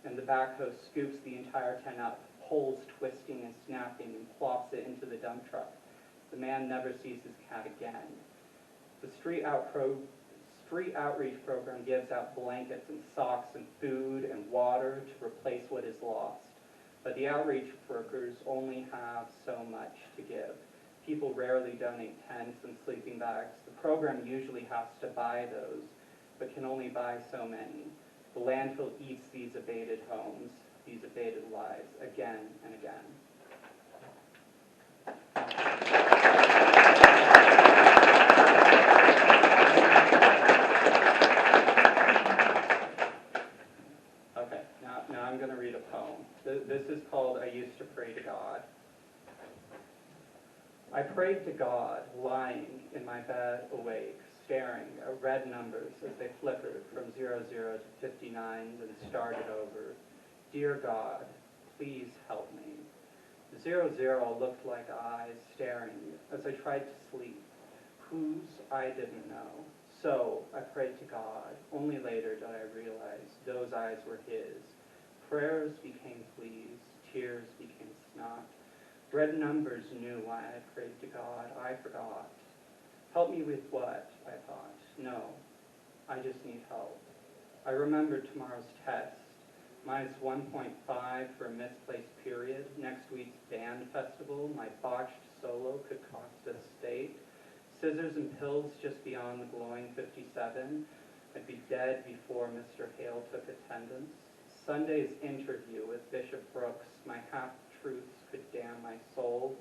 and the backhoe scoops the entire tent up, poles twisting and snapping, and plops it into the dump truck. The man never sees his cat again. The street outreach program gives out blankets and socks and food and water to replace what is lost. But the outreach workers only have so much to give. People rarely donate tents and sleeping bags. The program usually has to buy those, but can only buy so many. The landfill eats these abated homes, these abated lives, again and again. Okay, now I'm going to read a poem. This is called I Used to Pray to God. I prayed to God, lying in my bed awake, staring at red numbers as they flickered from 00 to 59, then started over. Dear God, please help me. 00 looked like eyes staring as I tried to sleep. Whose I didn't know. So I prayed to God. Only later did I realize those eyes were his. Prayers became pleas, tears became snot. Red numbers knew why I prayed to God. I forgot. Help me with what? I thought. No, I just need help. I remember tomorrow's test. Mine's 1.5 for a misplaced period. Next week's band festival. My botched solo could cost us state. Scissors and pills just beyond the glowing 57. I'd be dead before Mr. Hale took attendance. Sunday's interview with Bishop Brooks. My half-truths could damn my soul.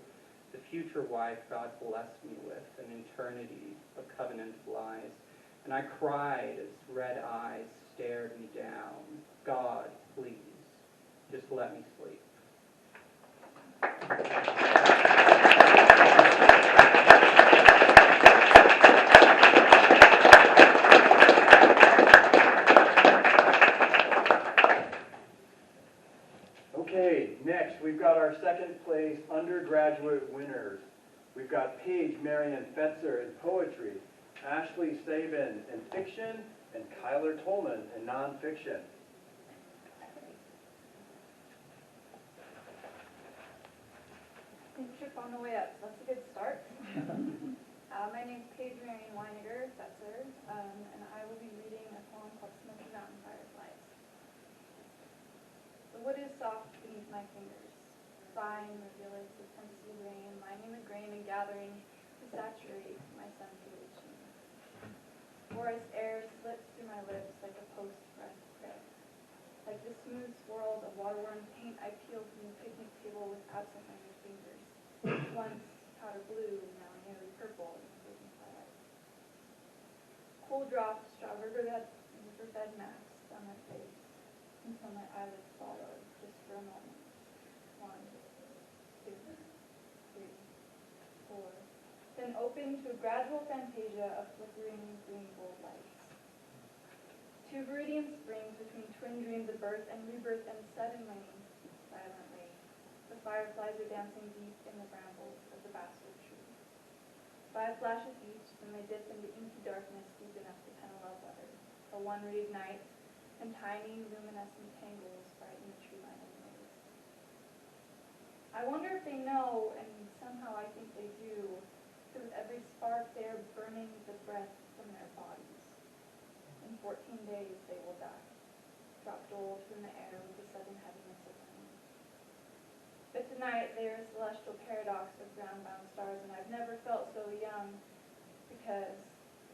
The future wife God blessed me with, an eternity of covenant of lies. And I cried as red eyes stared me down. God, please, just let me sleep. Okay, next we've got our second place undergraduate winners. We've got Paige Marion Fetzer in poetry, Ashley Sabin in fiction, and Kyler Tolman in nonfiction. Thank you on the way up. That's a good start. My name's Paige Marion Weiniger Fetzer, and I will be reading a poem called Smoky Mountain Fireflies. The wood is soft beneath my fingers. Fine, revealeth the Tennessee rain, mining the grain and gathering to saturate my sun-faded chin. Forest air slips through my lips like a post-breath prayer. Like the smooth swirls of waterworn paint I peel from the picnic table with absent-minded fingers. Once powder blue, now nearly purple in the frozen twilight. Cool drops draw riverbed maps down my face until my eyelids followed just for a moment. 1, 2, 3, 4. Then open to a gradual fantasia of flickering green gold lights. 2 viridian springs between twin dreams of birth and rebirth and suddenly, silently, the fireflies are dancing deep in the brambles of the bastard tree. 5 flashes each, then they dip into inky darkness deep enough to pen a love letter. A one reignite, and tiny luminescent tangles brighten the tree line anyways. I wonder if they know, and somehow I think they do, that with every spark they are burning the breath from their bodies. In 14 days they will die, dropped old from the air with the sudden heaviness of rain. But tonight night they are a celestial paradox of ground-bound stars, and I've never felt so young because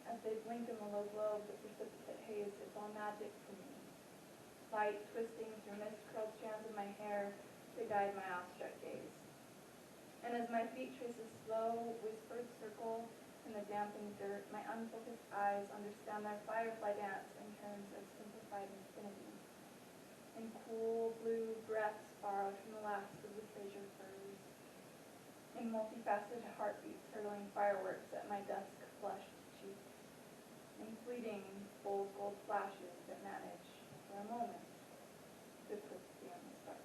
as they blink in the low glow of the precipitate haze, it's all magic for me. Light twisting through mist-curled strands of my hair to guide my awestruck gaze. And as my feet trace a slow, whispered circle in the dampened dirt, my unfocused eyes understand their firefly dance in terms of simplified infinity. In cool, blue breaths borrowed from the last of the Fraser firs. In multifaceted heartbeats hurtling fireworks at my dusk-flushed cheek. In fleeting, bold gold flashes that manage, for a moment, to eclipse the endless dark.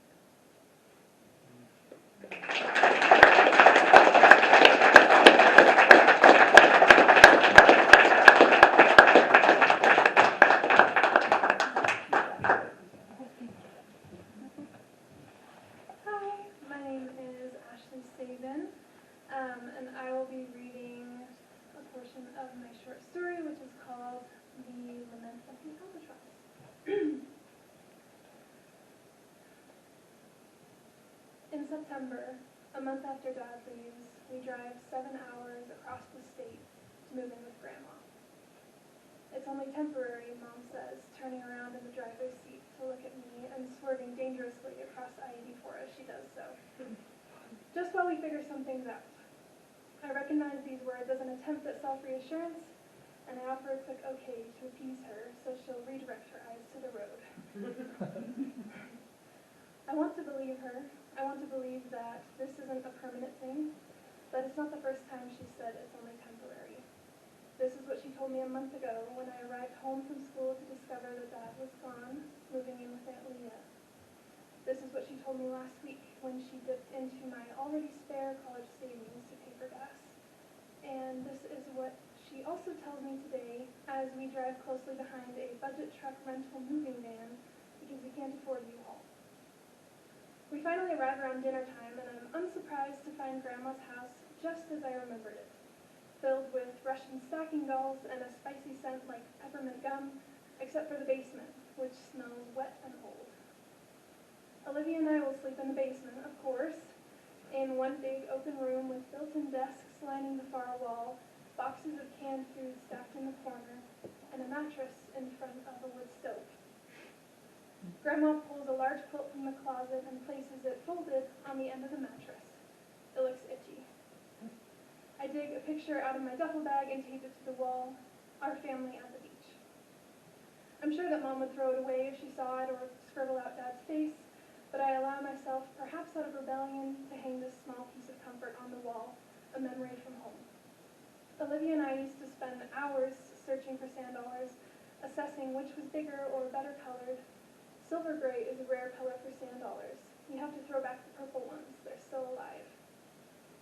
And I will be reading a portion of my short story, which is called The Lament of the Albatross. In September, a month after Dad leaves, we drive 7 hours across the state to move in with Grandma. It's only temporary, Mom says, turning around in the driver's seat to look at me and swerving dangerously across I-84 as she does so. Just while we figure some things out. I recognize these words as an attempt at self-reassurance, and I offer a quick okay to appease her so she'll redirect her eyes to the road. I want to believe her. I want to believe that this isn't a permanent thing, but it's not the first time she said it's only temporary. This is what she told me a month ago when I arrived home from school to discover that Dad was gone, moving in with Aunt Leah. This is what she told me last week when she dipped into my already spare college savings to pay for gas. And this is what she also tells me today as we drive closely behind a budget truck rental moving van because we can't afford U-Haul. We finally arrive around dinner time, and I'm unsurprised to find Grandma's house just as I remembered it, filled with Russian stocking dolls and a spicy scent like peppermint gum, except for the basement, which smells wet and old. Olivia and I will sleep in the basement, of course, in one big open room with built-in desks lining the far wall, boxes of canned food stacked in the corner, and a mattress in front of a wood stove. Grandma pulls a large quilt from the closet and places it folded on the end of the mattress. It looks itchy. I dig a picture out of my duffel bag and tape it to the wall, our family at the beach. I'm sure that Mom would throw it away if she saw it or scribble out Dad's face, but I allow myself, perhaps out of rebellion, to hang this small piece of comfort on the wall, a memory from home. Olivia and I used to spend hours searching for sand dollars, assessing which was bigger or better colored. Silver gray is a rare color for sand dollars. You have to throw back the purple ones, they're still alive.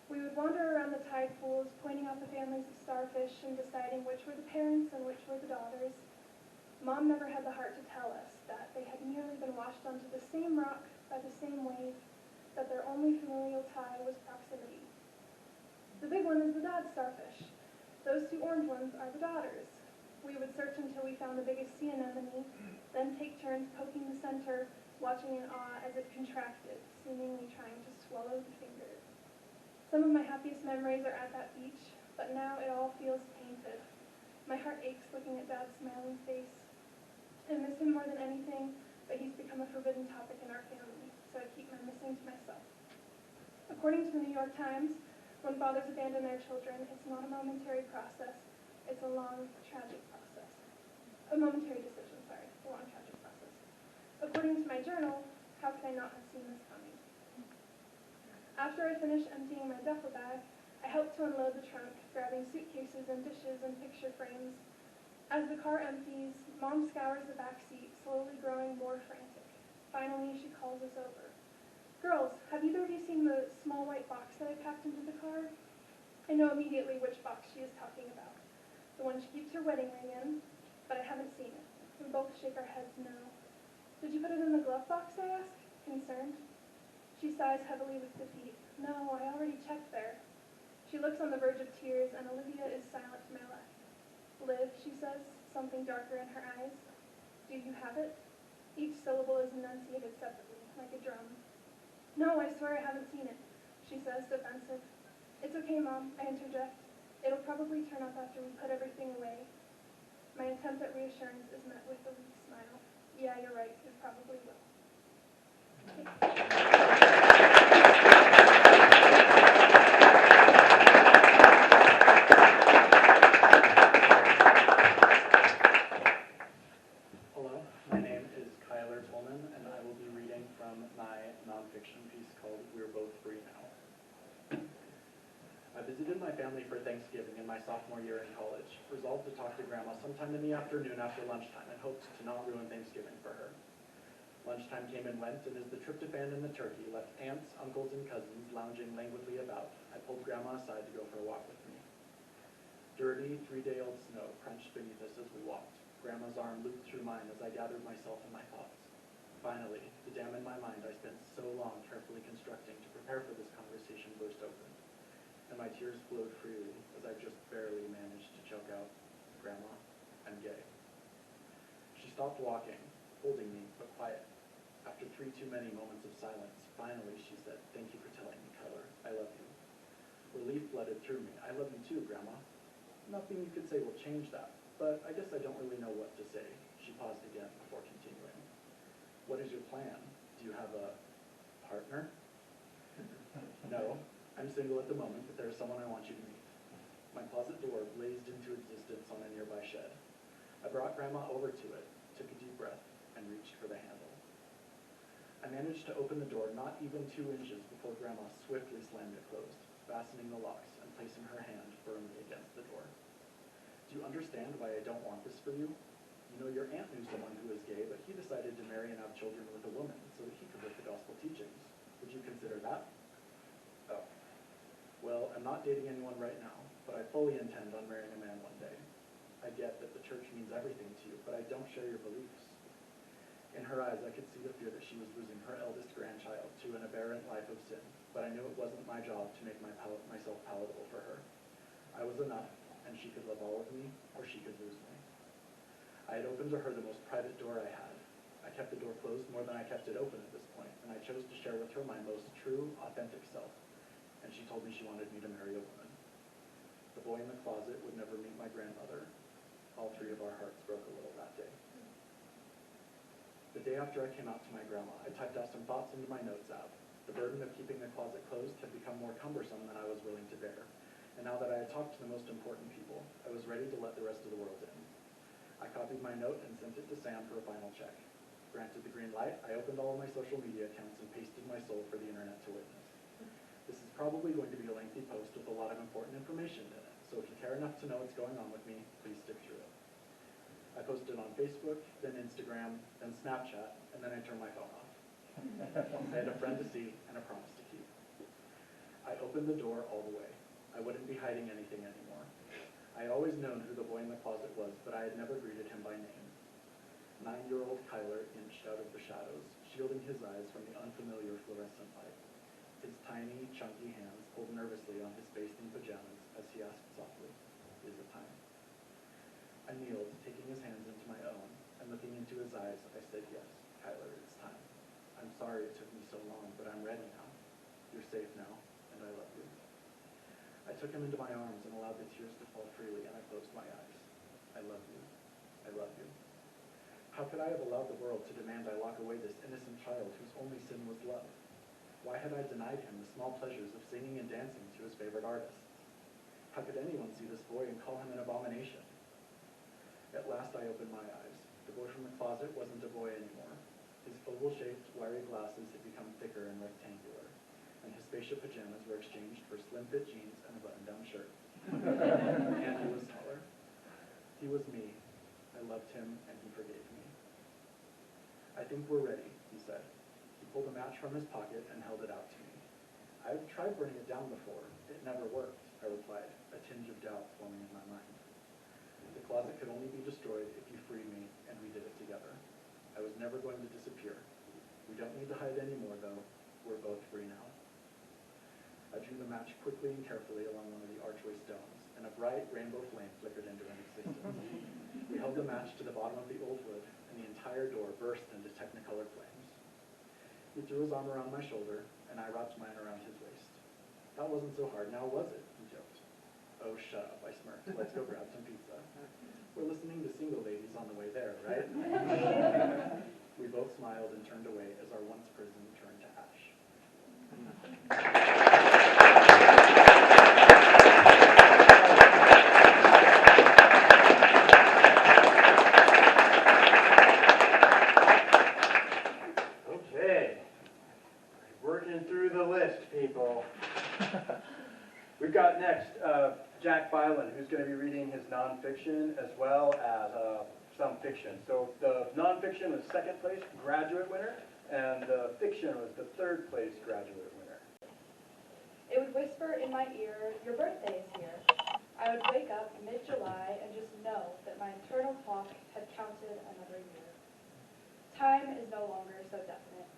We would wander around the tide pools, pointing out the families of starfish and deciding which were the parents and which were the daughters. Mom never had the heart to tell us that they had merely been washed onto the same rock by the same wave, that their only familial tie was proximity. The big one is the dad starfish. Those 2 orange ones are the daughters. We would search until we found the biggest sea anemone, then take turns poking the center, watching in awe as it contracted, seemingly trying to swallow the finger. Some of my happiest memories are at that beach, but now it all feels tainted. My heart aches looking at Dad's smiling face. I miss him more than anything, but he's become a forbidden topic in our family, so I keep my missing to myself. According to the New York Times, when fathers abandon their children, it's not a momentary process, it's a long, tragic process. A momentary decision, sorry, a long, tragic process. According to my journal, how could I not have seen this coming? After I finish emptying my duffel bag, I help to unload the trunk, grabbing suitcases and dishes and picture frames. As the car empties, Mom scours the back seat, slowly growing more frantic. Finally, she calls us over. Girls, have either of you seen the small white box that I packed into the car? I know immediately which box she is talking about. The one she keeps her wedding ring in, but I haven't seen it. We both shake our heads no. Did you put it in the glove box, I ask, concerned. She sighs heavily with defeat. No, I already checked there. She looks on the verge of tears, and Olivia is silent to my left. Liv, she says, something darker in her eyes. Do you have it? Each syllable is enunciated separately, like a drum. No, I swear I haven't seen it, she says, defensive. It's okay, Mom, I interject. It'll probably turn up after we put everything away. My attempt at reassurance is met with a weak smile. Yeah, you're right, it probably will. Hello, my name is Kyler Tolman, and I will be reading from my nonfiction piece called We're Both Free Now. I visited my family for Thanksgiving in my sophomore year in college, resolved to talk to Grandma sometime in the afternoon after lunchtime and hoped to not ruin Thanksgiving for her. Lunchtime came and went, and as the tryptophan and the turkey left aunts, uncles, and cousins lounging languidly about, I pulled Grandma aside to go for a walk with me. Dirty, 3-day-old snow crunched beneath us as we walked. Grandma's arm looped through mine as I gathered myself and my thoughts. Finally, the dam in my mind I spent so long carefully constructing to prepare for this conversation burst open, and my tears flowed freely as I just barely managed to choke out, "Grandma, I'm gay." She stopped walking, holding me, but quiet. After 3 too many moments of silence, finally she said, "Thank you for telling me, Kyler. I love you." Relief flooded through me. "I love you too, Grandma." "Nothing you could say will change that, but I guess I don't really know what to say." She paused again before continuing. "What is your plan? Do you have a partner?" "No, I'm single at the moment, but there's someone I want you to meet." My closet door blazed into existence on a nearby shed. I brought Grandma over to it, took a deep breath, and reached for the handle. I managed to open the door not even 2 inches before Grandma swiftly slammed it closed, fastening the locks and placing her hand firmly against the door. "Do you understand why I don't want this for you? You know, your aunt knew someone who was gay, but he decided to marry and have children with a woman so that he could live the gospel teachings. Would you consider that?" "Oh. Well, I'm not dating anyone right now, but I fully intend on marrying a man one day. I get that the church means everything to you, but I don't share your beliefs." In her eyes, I could see the fear that she was losing her eldest grandchild to an aberrant life of sin, but I knew it wasn't my job to make myself palatable for her. I was enough, and she could love all of me, or she could lose me. I had opened to her the most private door I had. I kept the door closed more than I kept it open at this point, and I chose to share with her my most true, authentic self, and she told me she wanted me to marry a woman. The boy in the closet would never meet my grandmother. All 3 of our hearts broke a little that day. The day after I came out to my grandma, I typed out some thoughts into my notes app. The burden of keeping the closet closed had become more cumbersome than I was willing to bear, and now that I had talked to the most important people, I was ready to let the rest of the world in. I copied my note and sent it to Sam for a final check. Granted the green light, I opened all of my social media accounts and pasted my soul for the internet to witness. This is probably going to be a lengthy post with a lot of important information in it, so if you care enough to know what's going on with me, please stick through it. I posted on Facebook, then Instagram, then Snapchat, and then I turned my phone off. I had a friend to see and a promise to keep. I opened the door all the way. I wouldn't be hiding anything anymore. I had always known who the boy in the closet was, but I had never greeted him by name. 9-year-old Kyler inched out of the shadows, shielding his eyes from the unfamiliar fluorescent light. His tiny, chunky hands pulled nervously on his basting pajamas as he asked softly, "Is it time?" I kneeled, taking his hands into my own, and looking into his eyes, I said, "Yes, Kyler, it's time. I'm sorry it took me so long, but I'm ready now. You're safe now, and I love you." I took him into my arms and allowed the tears to fall freely, and I closed my eyes. "I love you. I love you." How could I have allowed the world to demand I lock away this innocent child whose only sin was love? Why had I denied him the small pleasures of singing and dancing to his favorite artists? How could anyone see this boy and call him an abomination? At last I opened my eyes. The boy from the closet wasn't a boy anymore. His oval-shaped, wiry glasses had become thicker and rectangular, and his spaceship pajamas were exchanged for slim-fit jeans and a button-down shirt. And he was taller. He was me. I loved him, and he forgave me. "I think we're ready," he said. He pulled a match from his pocket and held it out to me. "I've tried burning it down before. It never worked," I replied, a tinge of doubt forming in my mind. "The closet could only be destroyed if you freed me, and we did it together. I was never going to disappear. We don't need to hide anymore, though. We're both free now." I drew the match quickly and carefully along one of the archway stones, and a bright rainbow flame flickered into existence. We held the match to the bottom of the old wood, and the entire door burst into technicolor flames. He threw his arm around my shoulder, and I wrapped mine around his waist. That wasn't so hard, now was it? He joked. Oh, shut up, I smirked. Let's go grab some pizza. We're listening to Single Ladies on the way there, right? We both smiled and turned away as our once prison turned to ash. Okay. Working through the list, people. We've got next Jack Byland, who's going to be reading his nonfiction as well as some fiction. So the nonfiction was second place graduate winner, and the fiction was the third place graduate winner. It would whisper in my ear, your birthday is here. I would wake up mid-July and just know that my internal clock had counted another year. Time is no longer so definite.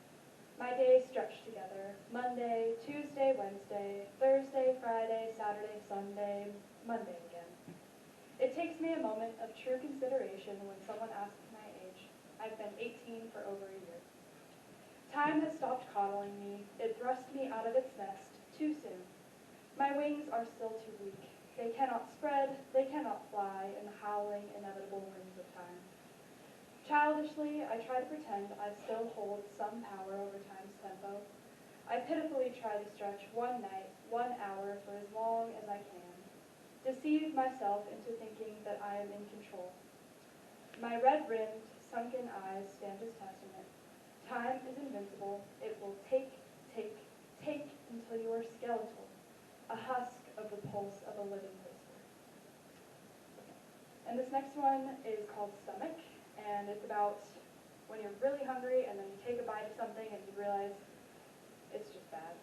My days stretch together. Monday, Tuesday, Wednesday, Thursday, Friday, Saturday, Sunday, Monday again. It takes me a moment of true consideration when someone asks my age. I've been 18 for over a year. Time has stopped coddling me. It thrust me out of its nest too soon. My wings are still too weak. They cannot spread, they cannot fly in the howling, inevitable winds of time. Childishly, I try to pretend I still hold some power over time's tempo. I pitifully try to stretch one night, 1 hour for as long as I can. Deceive myself into thinking that I am in control. My red-rimmed, sunken eyes stand as testament. Time is invincible. It will take until you are skeletal, a husk of the pulse of a living whisper. And this next one is called Stomach. And it's about when you're really hungry and then you take a bite of something and you realize it's just bad.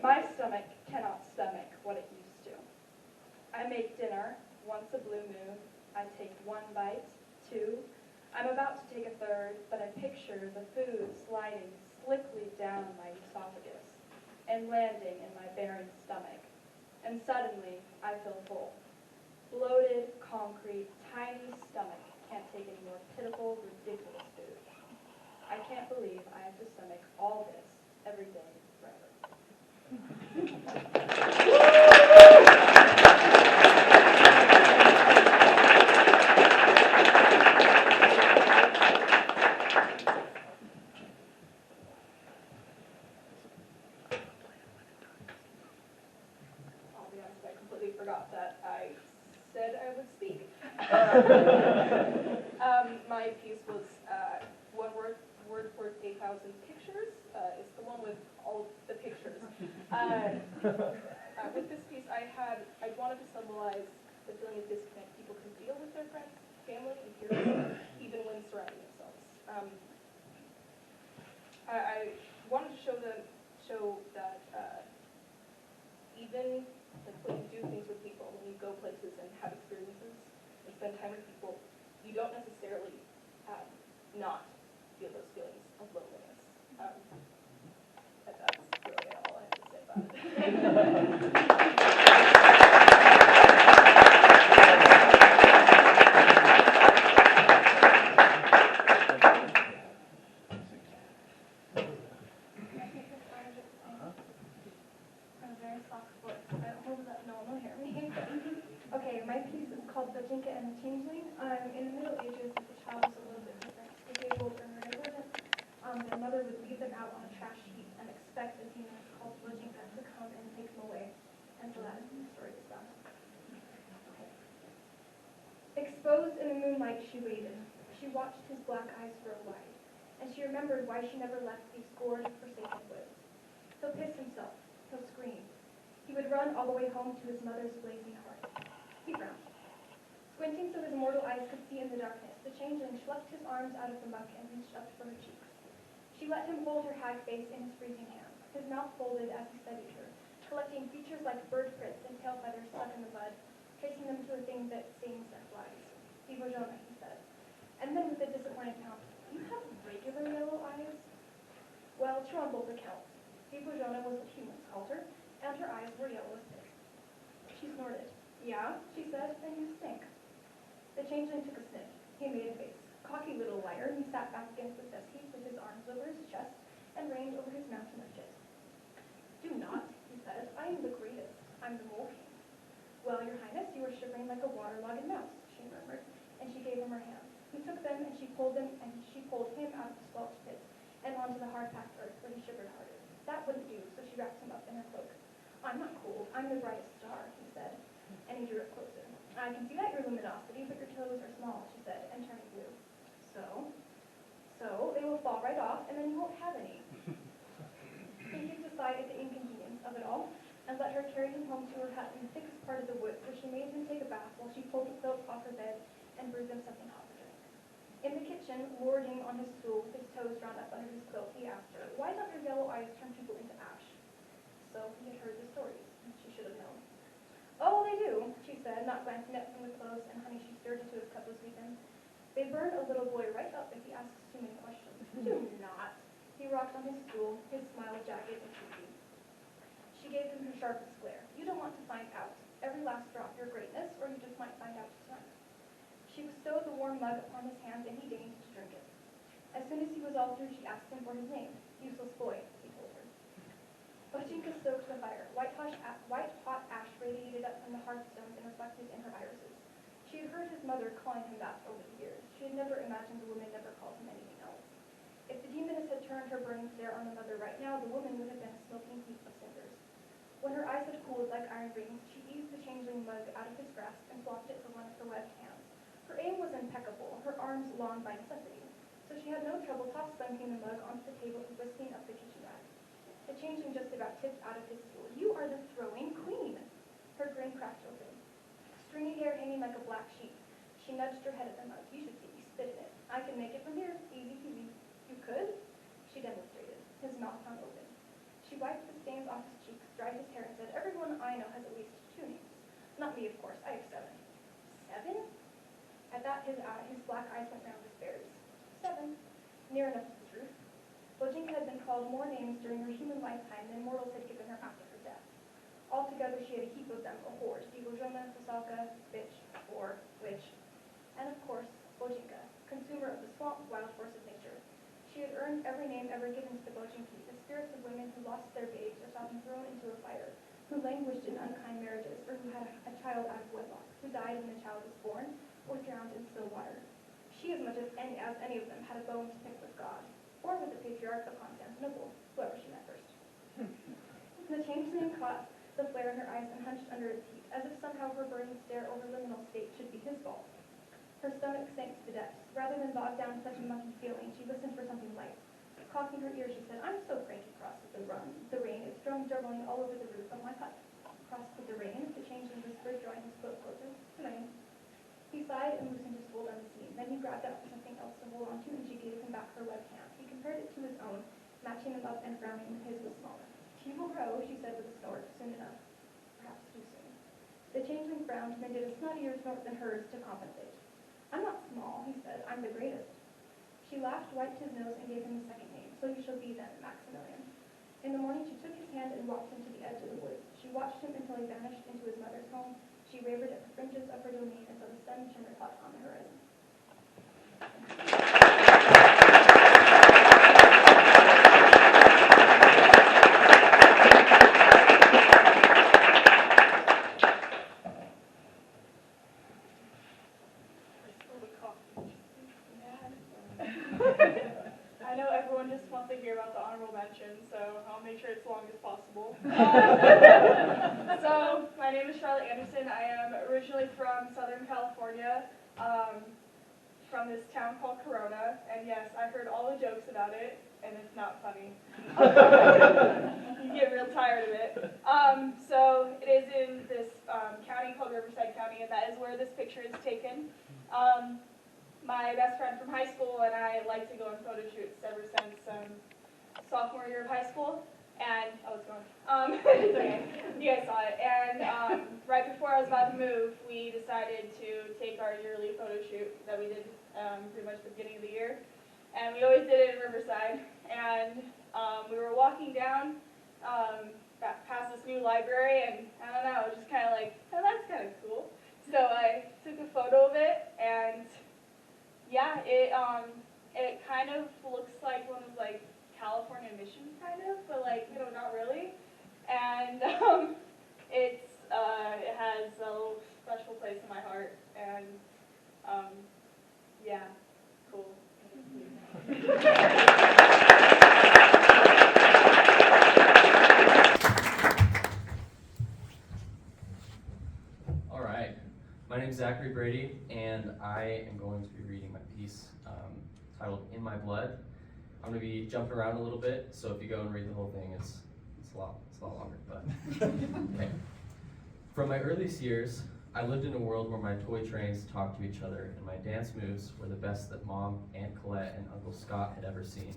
My stomach cannot stomach what it used to. I make dinner once a blue moon. I take 1 bite, 2. I'm about to take a 3rd, but I picture the food sliding slickly down my esophagus and landing in my barren stomach. And suddenly, I feel full. Bloated, concrete, tiny stomach can't take any more pitiful, ridiculous food. I can't believe I have to stomach all this every day I'll be honest, I completely forgot that I said I would speak. My piece was one word worth 8,000 pictures. It's the one with all the pictures. With this piece, I wanted to symbolize the feeling of disconnect people can feel with their friends, family, and peers, even when surrounding themselves. I wanted to show that even like when you do things with people, when you go places and have experiences and spend time with people, you don't necessarily not feel those feelings of loneliness. But that's really all I have to say about it. I'm very soft voice. I don't hold it up, no one will hear me. Okay, my piece is called The Jinka and the Changeling. In the Middle Ages, if the child was a little bit different, if they were older or negligent, their mother would leave them out on a trash heap and expect a demon called the Jinka to come and take them away. And so that is when the story is done. Okay. Exposed in the moonlight, she waited. She watched his black eyes grow wide, and she remembered why she never left these gored, forsaken woods. He'll piss himself. He'll scream. He would run all the way home to his mother's blazing hearth. He frowned. Squinting so his mortal eyes could see in the darkness, the changeling schlepped his arms out of the muck and reached up for her cheeks. She let him hold her hag face in his freezing hands, his mouth folded as he studied her, collecting features like bird prints and tail feathers stuck in the mud, tracing them to a thing that stings and flies. Ivojona, he said. And then with a disappointed pout, you have regular yellow eyes? Well, true on both accounts. Ivojona was what humans called her, and her eyes were yellow as his. She snorted. Yeah, she said, and you stink. The changeling took a sniff. He made a face. cocky little liar, he sat back against the chest heap with his arms over his chest and reigned over his mountain of chips. Do not, he said. I am the greatest. I'm the Mole King. Well, Your Highness, you are shivering like a waterlogged mouse, she murmured, and she gave him her hands. He took them, and she pulled him out of the squelch pit and onto the hard-packed earth where he shivered harder. That wouldn't do, so she wrapped him up in her cloak. I'm not cold. I'm the brightest star, he said, and he drew it closer. I can see that your luminosity, but your toes are small, she said, and turning blue. So they will fall right off, and then you won't have any. He heaved a sigh at the inconvenience of it all, and let her carry him home to her hut in the thickest part of the woods, where she made him take a bath while she pulled the quilt off her bed and brewed them something hot to drink. In the kitchen, lording on his stool, his toes drawn up under his quilt, he asked her, why don't your yellow eyes turn people into ash? So he had heard the stories, and she should have known. Oh, they do, she said, not glancing up from the clothes and honey she stirred into his cup was sweetened. They burn a little boy right up if he asks too many questions. Do not. He rocked on his stool, his smile jagged and creepy. She gave him her sharpest glare. You don't want to find out every last drop your greatness, or you just might find out tonight. She bestowed the warm mug upon his hand, and he deigned to drink it. As soon as he was all through, she asked him for his name. Useless boy, he told her. Bochinka stoked the fire. White hot ash radiated up from the hearthstones and reflected in her irises. She had heard his mother calling him that over the years. She had never imagined the woman never called him anything else. If the demoness had turned her burning stare on the mother right now, the woman would have been a smoking heap of cinders. When her eyes had cooled like iron rings, she eased the changeling mug out of his grasp and flopped it for one of her webbed hands. Her aim was impeccable, her arms long by necessity, so she had no trouble toss-bunking the mug onto the table and whisking up the kitchen rag. The changeling just about tipped out of his stool. You are the throwing queen! Her grin cracked open. Stringy hair hanging like a black sheet. She nudged her head at the mug. You should see me spit in it. I can make it from here. Easy peasy. You could? She demonstrated. His mouth hung open. She wiped the stains off his cheeks, dried his hair, and said, everyone I know has at least 2 names. Not me, of course. I have 7. 7? At that, his black eyes went round as bears. 7. Near enough to the truth. Bochinka had been called more names during her human lifetime than mortals had given her after her death. Altogether, she had a heap of them, a horde. Divojona, Vasalka, bitch, or witch. And of course, Bochinka, consumer of the swamp, wild force of nature. She had earned every name ever given to the Bochinki, the spirits of women who lost their babes or saw them thrown into a fire, who languished in unkind marriages, or who had a child out of wedlock, who died when the child was born, or drowned in still water. She, as much as any of them, had a bone to pick with God, or with the patriarch of Constantinople, whoever she met first. The changeling caught the flare in her eyes and hunched under its heat, as if somehow her burning stare over liminal state should be his fault. Her stomach sank to the depths. Rather than bog down such a mucky feeling, she listened for something light. Cocking her ear, she said, I'm so cranky cross with the rain. It's jumbling all over the roof of my hut. Cross with the rain, the changeling whispered, drawing his coat closer. The rain. He sighed and loosened his hold on the seam. Then he grabbed out for something else to hold on to, and she gave him back her webbed hand. He compared it to his own, matching them up and frowning when his was smaller. She will grow, she said with a snort, soon enough. Perhaps too soon. The changeling frowned, then did a snottier snort than hers to compensate. I'm not small, he said. I'm the greatest. She laughed, wiped his nose, and gave him the second name. So you shall be then, Maximilian. In the morning, she took his hand and walked him to the edge of the woods. She watched him until he vanished into his mother's home. She wavered at the fringes of her domain until the sun shimmered hot on the horizon. I know everyone just wants to hear about the honorable mention, so I'll make sure it's long as possible. So, my name is Charlotte Anderson. I am originally from Southern California, from this town called Corona, and yes, I heard all the jokes about it, and it's not funny. You get real tired of it. So, it is in this county called Riverside County, and that is where this picture is taken. My best friend from high school and I like to go on photo shoots ever since sophomore year of high school. And, it's gone. It's okay. You guys saw it. And right before I was about to move, we decided to take our yearly photo shoot that we did pretty much at the beginning of the year. And we always did it in Riverside. And we were walking down past this new library, and I don't know, it was just kind of like, oh, that's kind of cool. So I took a photo of it, and yeah, it kind of looks like one of like California missions kind of, but like, you know, not really. And it has a little special place in my heart, and yeah, cool. All right, my name is Zachary Brady, and I am going to be reading my piece titled "In My Blood." I'm going to be jumping around a little bit, so if you go and read the whole thing, it's a lot longer. But okay. From my earliest years, I lived in a world where my toy trains talked to each other, and my dance moves were the best that Mom, Aunt Colette, and Uncle Scott had ever seen.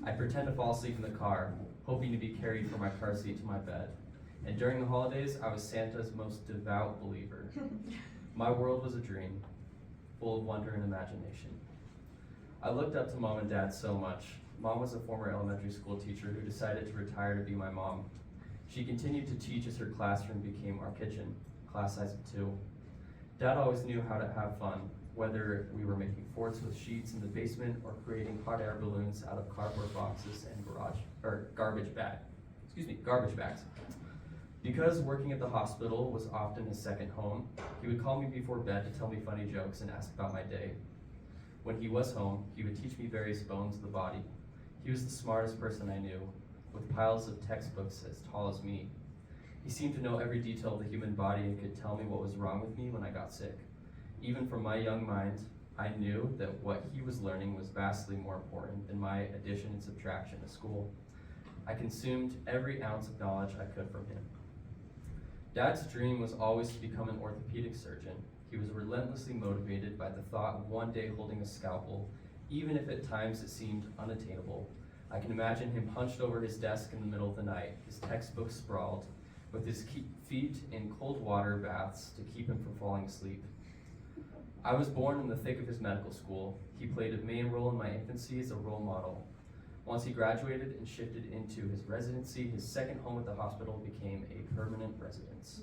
I'd pretend to fall asleep in the car, hoping to be carried from my car seat to my bed. And during the holidays, I was Santa's most devout believer. My world was a dream, full of wonder and imagination. I looked up to Mom and Dad so much. Mom was a former elementary school teacher who decided to retire to be my mom. She continued to teach as her classroom became our kitchen, class size of 2. Dad always knew how to have fun, whether we were making forts with sheets in the basement or creating hot air balloons out of cardboard boxes and garbage bags. Because working at the hospital was often his second home, he would call me before bed to tell me funny jokes and ask about my day. When he was home, he would teach me various bones of the body. He was the smartest person I knew, with piles of textbooks as tall as me. He seemed to know every detail of the human body and could tell me what was wrong with me when I got sick. Even from my young mind, I knew that what he was learning was vastly more important than my addition and subtraction at school. I consumed every ounce of knowledge I could from him. Dad's dream was always to become an orthopedic surgeon. He was relentlessly motivated by the thought of one day holding a scalpel, even if at times it seemed unattainable. I can imagine him hunched over his desk in the middle of the night, his textbook sprawled, with his feet in cold water baths to keep him from falling asleep. I was born in the thick of his medical school. He played a main role in my infancy as a role model. Once he graduated and shifted into his residency, his second home at the hospital became a permanent residence.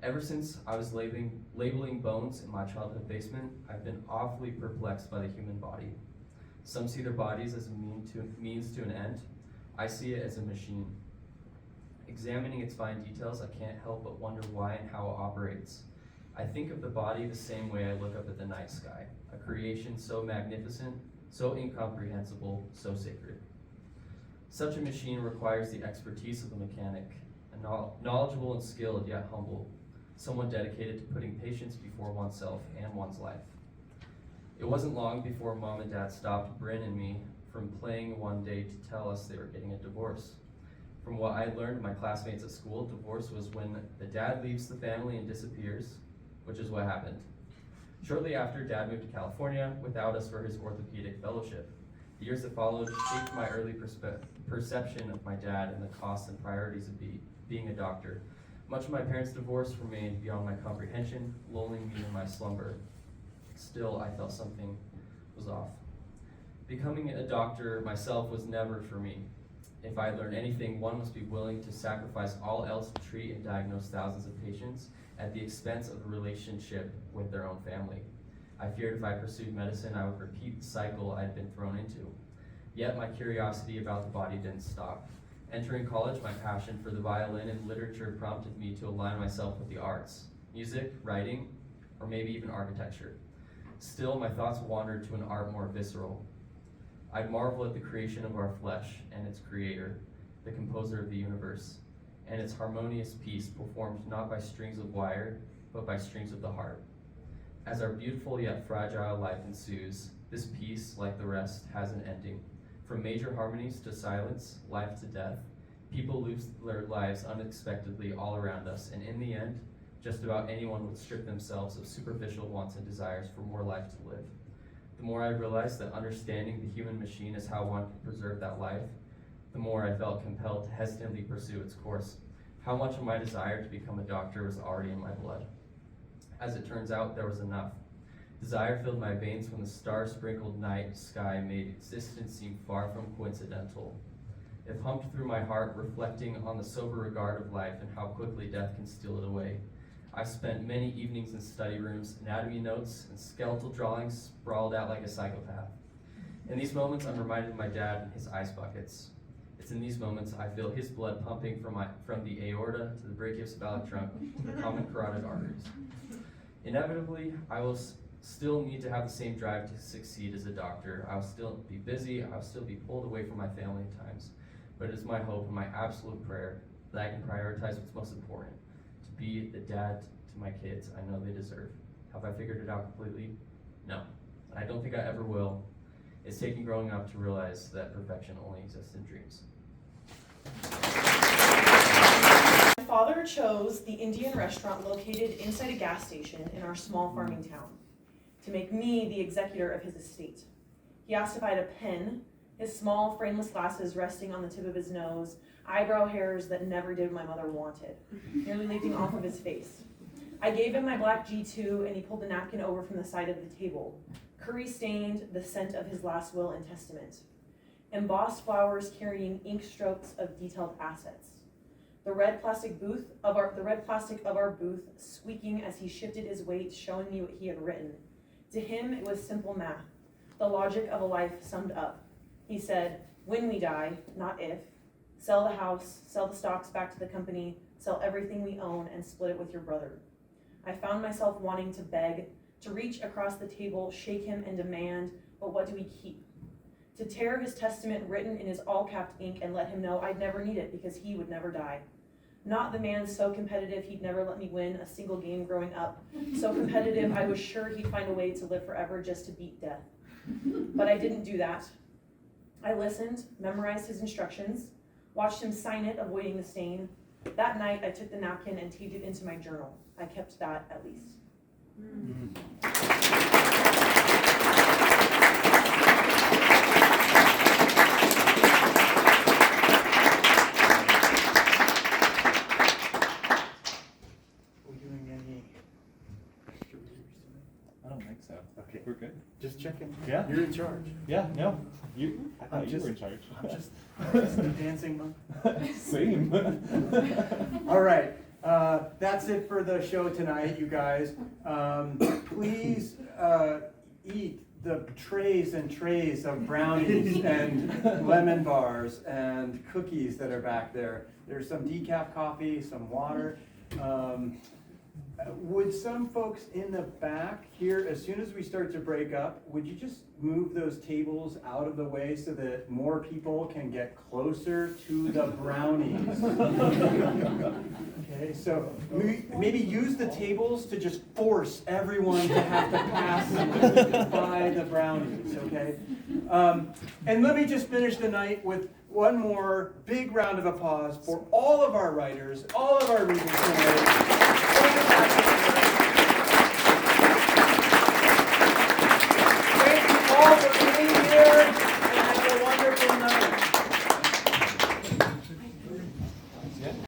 Ever since I was labeling bones in my childhood basement, I've been awfully perplexed by the human body. Some see their bodies as a means to an end. I see it as a machine. Examining its fine details, I can't help but wonder why and how it operates. I think of the body the same way I look up at the night sky, a creation so magnificent, so incomprehensible, so sacred. Such a machine requires the expertise of the mechanic, knowledgeable and skilled yet humble, someone dedicated to putting patients before oneself and one's life. It wasn't long before Mom and Dad stopped Bryn and me from playing one day to tell us they were getting a divorce. From what I learned of my classmates at school, divorce was when the dad leaves the family and disappears, which is what happened. Shortly after, Dad moved to California without us for his orthopedic fellowship. The years that followed shaped my early perception of my dad and the costs and priorities of being a doctor. Much of my parents' divorce remained beyond my comprehension, lulling me in my slumber. Still, I felt something was off. Becoming a doctor myself was never for me. If I learned anything, one must be willing to sacrifice all else to treat and diagnose thousands of patients at the expense of a relationship with their own family. I feared if I pursued medicine, I would repeat the cycle I had been thrown into. Yet my curiosity about the body didn't stop. Entering college, my passion for the violin and literature prompted me to align myself with the arts, music, writing, or maybe even architecture. Still, my thoughts wandered to an art more visceral. I'd marvel at the creation of our flesh and its creator, the composer of the universe, and its harmonious piece performed not by strings of wire, but by strings of the heart. As our beautiful yet fragile life ensues, this piece, like the rest, has an ending. From major harmonies to silence, life to death, people lose their lives unexpectedly all around us, and in the end, just about anyone would strip themselves of superficial wants and desires for more life to live. The more I realized that understanding the human machine is how one can preserve that life, the more I felt compelled to hesitantly pursue its course. How much of my desire to become a doctor was already in my blood. As it turns out, there was enough. Desire filled my veins when the star-sprinkled night sky made existence seem far from coincidental. It pumped through my heart, reflecting on the sober regard of life and how quickly death can steal it away. I've spent many evenings in study rooms, anatomy notes, and skeletal drawings sprawled out like a psychopath. In these moments, I'm reminded of my dad and his ice buckets. It's in these moments I feel his blood pumping from the aorta to the brachiocephalic trunk to the common carotid arteries. Inevitably, I will still need to have the same drive to succeed as a doctor. I will still be busy, I will still be pulled away from my family at times. But it is my hope and my absolute prayer that I can prioritize what's most important, to be the dad to my kids I know they deserve. Have I figured it out completely? No. And I don't think I ever will. It's taken growing up to realize that perfection only exists in dreams. My father chose the Indian restaurant located inside a gas station in our small farming town to make me the executor of his estate. He asked if I had a pen, his small frameless glasses resting on the tip of his nose, eyebrow hairs that never did what my mother wanted, nearly leaping off of his face. I gave him my black G2 and he pulled the napkin over from the side of the table. Curry stained, the scent of his last will and testament. Embossed flowers carrying ink strokes of detailed assets. The red plastic of our booth squeaking as he shifted his weight, showing me what he had written. To him, it was simple math, the logic of a life summed up. He said, when we die, not if. Sell the house, sell the stocks back to the company, sell everything we own and split it with your brother. I found myself wanting to beg, to reach across the table, shake him and demand, but what do we keep? To tear his testament written in his all-capped ink and let him know I'd never need it because he would never die. Not the man so competitive he'd never let me win a single game growing up. So competitive I was sure he'd find a way to live forever just to beat death. But I didn't do that. I listened, memorized his instructions, watched him sign it, avoiding the stain. That night I took the napkin and taped it into my journal. I kept that at least. I don't think so. Okay, We're good. just checking. Yeah. You're in charge. Yeah, no. You I thought I'm you were in charge. I'm just the dancing monkey. Same. All right, that's it for the show tonight, you guys. Please eat the trays and trays of brownies and lemon bars and cookies that are back there. There's some decaf coffee, some water. Would some folks in the back here, as soon as we start to break up, would you just move those tables out of the way so that more people can get closer to the brownies? Okay, so maybe use the tables to just force everyone to have to pass by the brownies, okay? And let me just finish the night with one more big round of applause for all of our writers, all of our readers tonight.